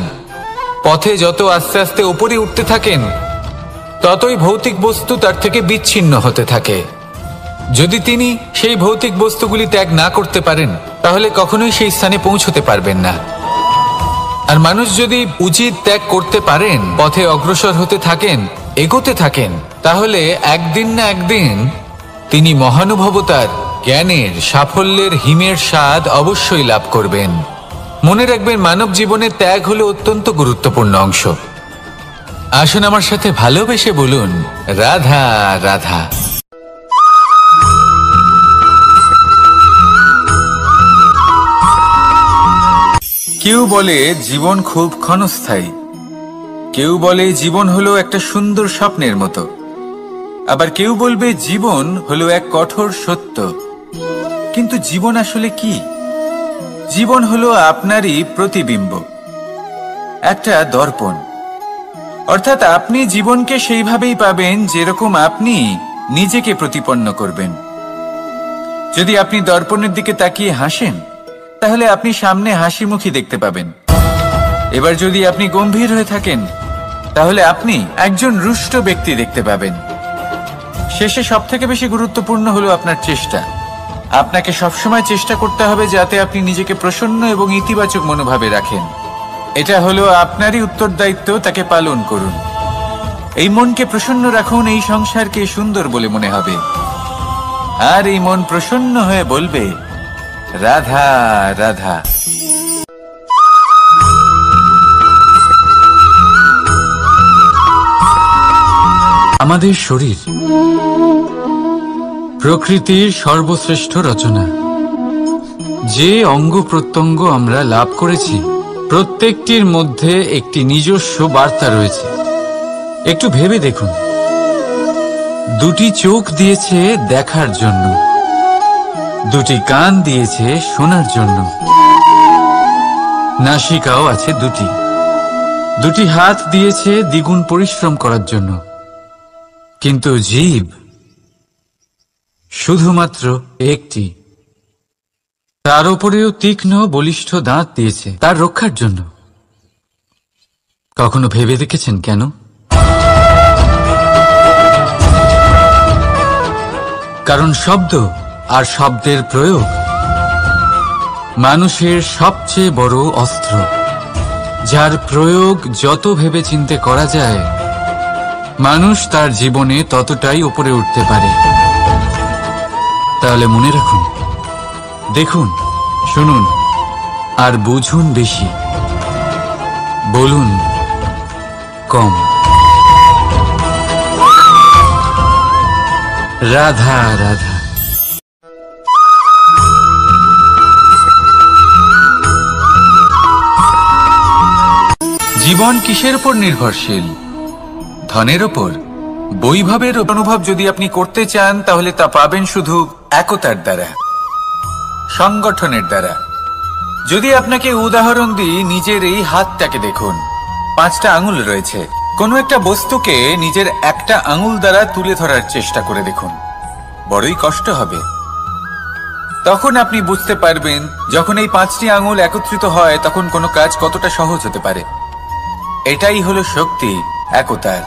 পথে যত আস্তে আস্তে উপরে উঠতে থাকেন ততই ভৌতিক বস্তু তার থেকে বিচ্ছিন্ন হতে থাকে। যদি তিনি সেই ভৌতিক বস্তুগুলি ত্যাগ না করতে পারেন তাহলে কখনোই সেই স্থানে পৌঁছতে পারবেন না। আর মানুষ যদি উচিত ত্যাগ করতে পারেন, পথে অগ্রসর হতে থাকেন, এগোতে থাকেন, তাহলে একদিন না একদিন তিনি মহানুভবতার, জ্ঞানের, সাফল্যের হিমের স্বাদ অবশ্যই লাভ করবেন। মনে রাখবেন, মানব জীবনে ত্যাগ হলো অত্যন্ত গুরুত্বপূর্ণ অংশ। আসুন আমার সাথে ভালোবেসে বলুন, রাধা রাধা। কেউ বলে জীবন খুব ক্ষণস্থায়ী, কেউ বলে জীবন হলো একটা সুন্দর স্বপ্নের মতো, আবার কেউ বলবে জীবন হলো এক কঠোর সত্য। কিন্তু জীবন আসলে কি? জীবন হলো আপনারই প্রতিবিম্ব, একটা দর্পণ। অর্থাৎ আপনি জীবনকে সেইভাবেই পাবেন যেরকম আপনি নিজেকে প্রতিপন্ন করবেন। যদি আপনি দর্পণের দিকে তাকিয়ে হাসেন তাহলে আপনি সামনে হাসি মুখী দেখতে পাবেন। এবার যদি আপনি গম্ভীর হয়ে থাকেন তাহলে আপনি একজন রুষ্ট ব্যক্তি দেখতে পাবেন। শেষে সবথেকে বেশি গুরুত্বপূর্ণ হলো আপনার চেষ্টা। আপনাকে সবসময় চেষ্টা করতে হবে যাতে আপনি নিজেকে প্রসন্ন এবং ইতিবাচক মনোভাবে রাখেন। এটা হলো আপনারই উত্তরদায়িত্ব, তাকে পালন করুন। এই মনকে প্রসন্ন রাখুন, এই সংসারকে সুন্দর বলে মনে হবে। আর এই মন প্রসন্ন হয়ে বলবে, রাধা রাধা। আমাদের শরীর প্রকৃতির সর্বশ্রেষ্ঠ রচনা। যে অঙ্গ প্রত্যঙ্গ আমরা লাভ করেছি, প্রত্যেকটির মধ্যে একটি নিজস্ব বার্তা রয়েছে। একটু ভেবে দেখুন, দুটি চোখ দিয়েছে দেখার জন্য, দুটি কান দিয়েছে শোনার জন্য, নাসিকাও আছে দুটি, দুটি হাত দিয়েছে দ্বিগুণ পরিশ্রম করার জন্য। কিন্তু জীব শুধুমাত্র একটি, তার উপরেও তীক্ষ্ণ বলিষ্ঠ দাঁত দিয়েছে তার রক্ষার জন্য। কখনো ভেবে দেখেছেন কেন? কারণ শব্দ আর শব্দের প্রয়োগ মানুষের সবচেয়ে বড় অস্ত্র, যার প্রয়োগ যত ভেবেচিন্তে করা যায়, মানুষ তার জীবনে ততটাই উপরে উঠতে পারে। তাহলে মনে রাখুন, দেখুন, শুনুন আর বুঝুন বেশি, বলুন কম। রাধা রাধা। জীবন কিসের উপর নির্ভরশীল? ধনের ওপর? বৈভবের অনুভব যদি আপনি করতে চান, তাহলে তা পাবেন শুধু একতার দ্বারা, সংগঠনের দ্বারা। যদি আপনাকে উদাহরণ দিই, নিজের এই হাতটাকে দেখুন, 5টা আঙুল রয়েছে। কোনো একটা বস্তুকে নিজের একটা আঙুল দ্বারা তুলে ধরার চেষ্টা করে দেখুন, বড়ই কষ্ট হবে। তখন আপনি বুঝতে পারবেন, যখন এই 5টি আঙুল একত্রিত হয়, তখন কোনো কাজ কতটা সহজ হতে পারে। এটাই হলো শক্তি একতার।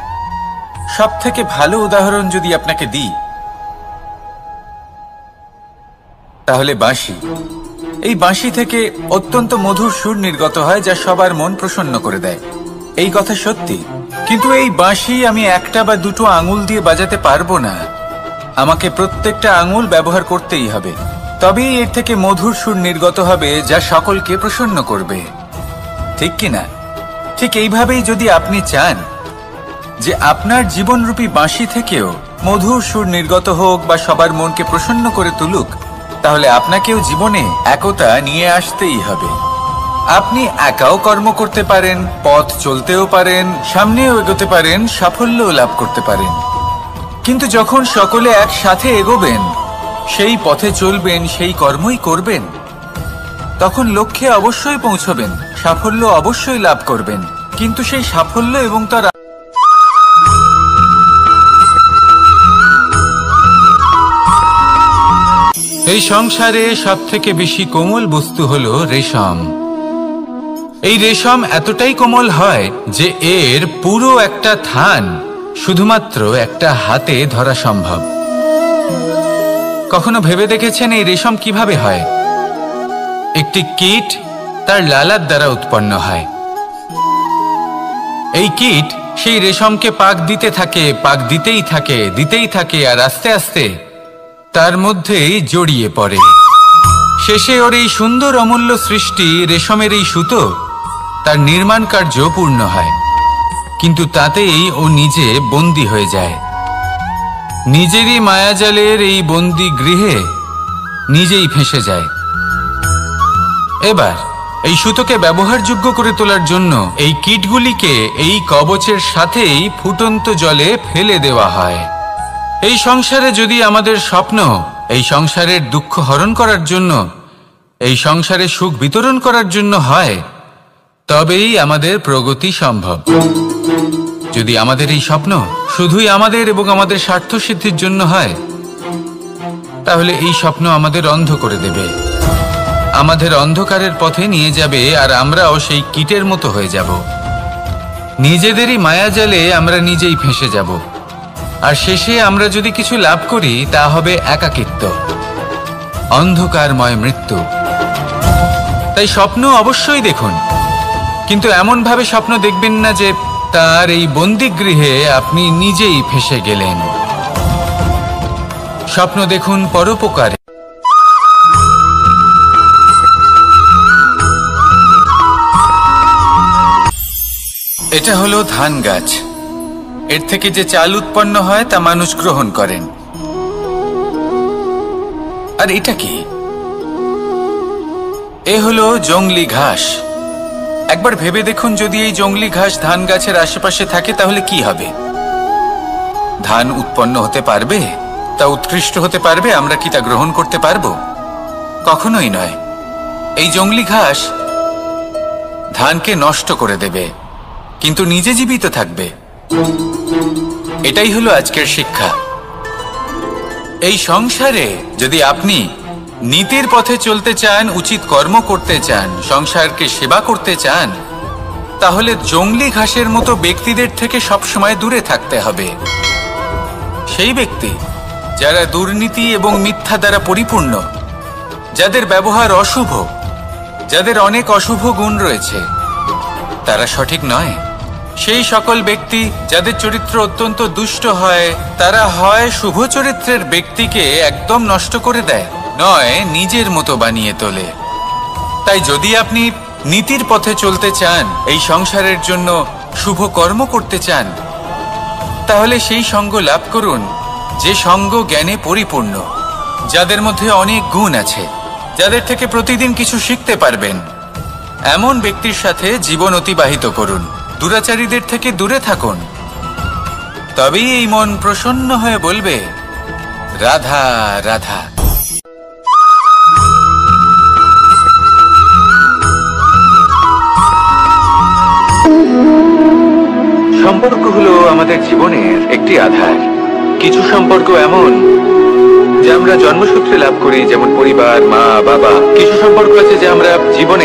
সব থেকে ভালো উদাহরণ যদি আপনাকে দিই, তাহলে বাঁশি। এই বাঁশি থেকে অত্যন্ত মধুর সুর নির্গত হয়, যা সবার মন প্রসন্ন করে দেয়। এই কথা সত্যি। কিন্তু এই বাঁশি আমি একটা বা দুটো আঙুল দিয়ে বাজাতে পারবো না। আমাকে প্রত্যেকটা আঙুল ব্যবহার করতেই হবে, তবেই এর থেকে মধুর সুর নির্গত হবে, যা সকলকে প্রসন্ন করবে। ঠিক কিনা? ঠিক এইভাবেই যদি আপনি চান যে আপনার জীবনরূপী বাঁশি থেকেও মধুর সুর নির্গত হোক বা সবার মনকে প্রসন্ন করে তুলুক, তাহলে আপনাকেও জীবনে একতা নিয়ে আসতেই হবে। আপনি একাও কর্ম করতে পারেন, পথ চলতেও পারেন, সামনেও এগোতে পারেন, সাফল্যও লাভ করতে পারেন। কিন্তু যখন সকলে একসাথে এগোবেন, সেই পথে চলবেন, সেই কর্মই করবেন, তখন লক্ষ্যে অবশ্যই পৌঁছবেন, সাফল্য অবশ্যই লাভ করবেন। কিন্তু সেই সাফল্য এবং তার এই সংসারে সব থেকে বেশি কোমল বস্তু হলো রেশম। এই রেশম এতটাই কোমল হয় যে এর পুরো একটা থান শুধুমাত্র একটা হাতে ধরা সম্ভব। কখনো ভেবে দেখেছেন এই রেশম কিভাবে হয়? একটি কীট তার লালার দ্বারা উৎপন্ন হয়। এই কীট সেই রেশমকে পাক দিতে থাকে, পাক দিতেই থাকে, আর আস্তে আস্তে তার মধ্যেই জড়িয়ে পড়ে। শেষে ওর এই সুন্দর অমূল্য সৃষ্টি রেশমের এই সুতো, তার নির্মাণ কার্য পূর্ণ হয়। কিন্তু তাতেই ও নিজে বন্দী হয়ে যায়। নিজেরই মায়াজালের এই বন্দী গৃহে নিজেই ফেঁসে যায়। এবার এই সুতোকে ব্যবহারযোগ্য করে তোলার জন্য এই কীটগুলিকে এই কবচের সাথেই ফুটন্ত জলে ফেলে দেওয়া হয়। এই সংসারে যদি আমাদের স্বপ্ন এই সংসারের দুঃখ হরণ করার জন্য, এই সংসারে সুখ বিতরণ করার জন্য হয়, তবেই আমাদের প্রগতি সম্ভব। যদি আমাদের এই স্বপ্ন শুধুই আমাদের এবং আমাদের স্বার্থ সিদ্ধির জন্য হয়, তাহলে এই স্বপ্ন আমাদের অন্ধ করে দেবে, আমাদের অন্ধকারের পথে নিয়ে যাবে, আর আমরাও সেই কীটের মতো হয়ে যাব। নিজেদেরই মায়াজালে আমরা নিজেই ফেঁসে যাব, আর শেষে আমরা যদি কিছু লাভ করি, তা হবে একাকিত্ব, অন্ধকারময় মৃত্যু। তাই স্বপ্ন অবশ্যই দেখুন, কিন্তু এমন ভাবে স্বপ্ন দেখবেন না যে তার এই বন্দিগৃহে আপনি নিজেই ফেঁসে গেলেন। স্বপ্ন দেখুন পরোপকারে। এটা হলো ধান গাছ। এর থেকে যে চাল উৎপন্ন হয় তা মানুষ গ্রহণ করেন। আর এটা কি? এ হলো জংলি ঘাস। একবার ভেবে দেখুন, যদি এই জংলি ঘাস ধান গাছের আশেপাশে থাকে তাহলে কি হবে? ধান উৎপন্ন হতে পারবে? তা উৎকৃষ্ট হতে পারবে? আমরা কি তা গ্রহণ করতে পারবো? কখনোই নয়। এই জংলি ঘাস ধানকে নষ্ট করে দেবে, কিন্তু নিজে জীবিত থাকবে। এটাই হলো আজকের শিক্ষা। এই সংসারে যদি আপনি নীতির পথে চলতে চান, উচিত কর্ম করতে চান, সংসারকে সেবা করতে চান, তাহলে জংলি ঘাসের মতো ব্যক্তিদের থেকে সবসময় দূরে থাকতে হবে। সেই ব্যক্তি যারা দুর্নীতি এবং মিথ্যা দ্বারা পরিপূর্ণ, যাদের ব্যবহার অশুভ, যাদের অনেক অশুভ গুণ রয়েছে, তারা সঠিক নয়। সেই সকল ব্যক্তি যাদের চরিত্র অত্যন্ত দুষ্ট হয়, তারা হয় শুভ চরিত্রের ব্যক্তিকে একদম নষ্ট করে দেয়, নয় নিজের মতো বানিয়ে তোলে। তাই যদি আপনি নীতির পথে চলতে চান, এই সংসারের জন্য শুভ কর্ম করতে চান, তাহলে সেই সঙ্গ লাভ করুন যে সঙ্গ জ্ঞানে পরিপূর্ণ, যাদের মধ্যে অনেক গুণ আছে, যাদের থেকে প্রতিদিন কিছু শিখতে পারবেন। এমন ব্যক্তির সাথে জীবন অতিবাহিত করুন। দুরাচারীদের থেকে দূরে থাকুন। তবেই এই মন প্রসন্ন হয়ে বলবে, রাধা রাধা। সম্পর্ক হলো আমাদের জীবনের একটি আধার। কিছু সম্পর্ক এমন যা আমরা জন্মসূত্রে লাভ করি, যেমন পরিবার, মা, বাবা। কিছু সম্পর্ক আছে যা আমরা জীবনে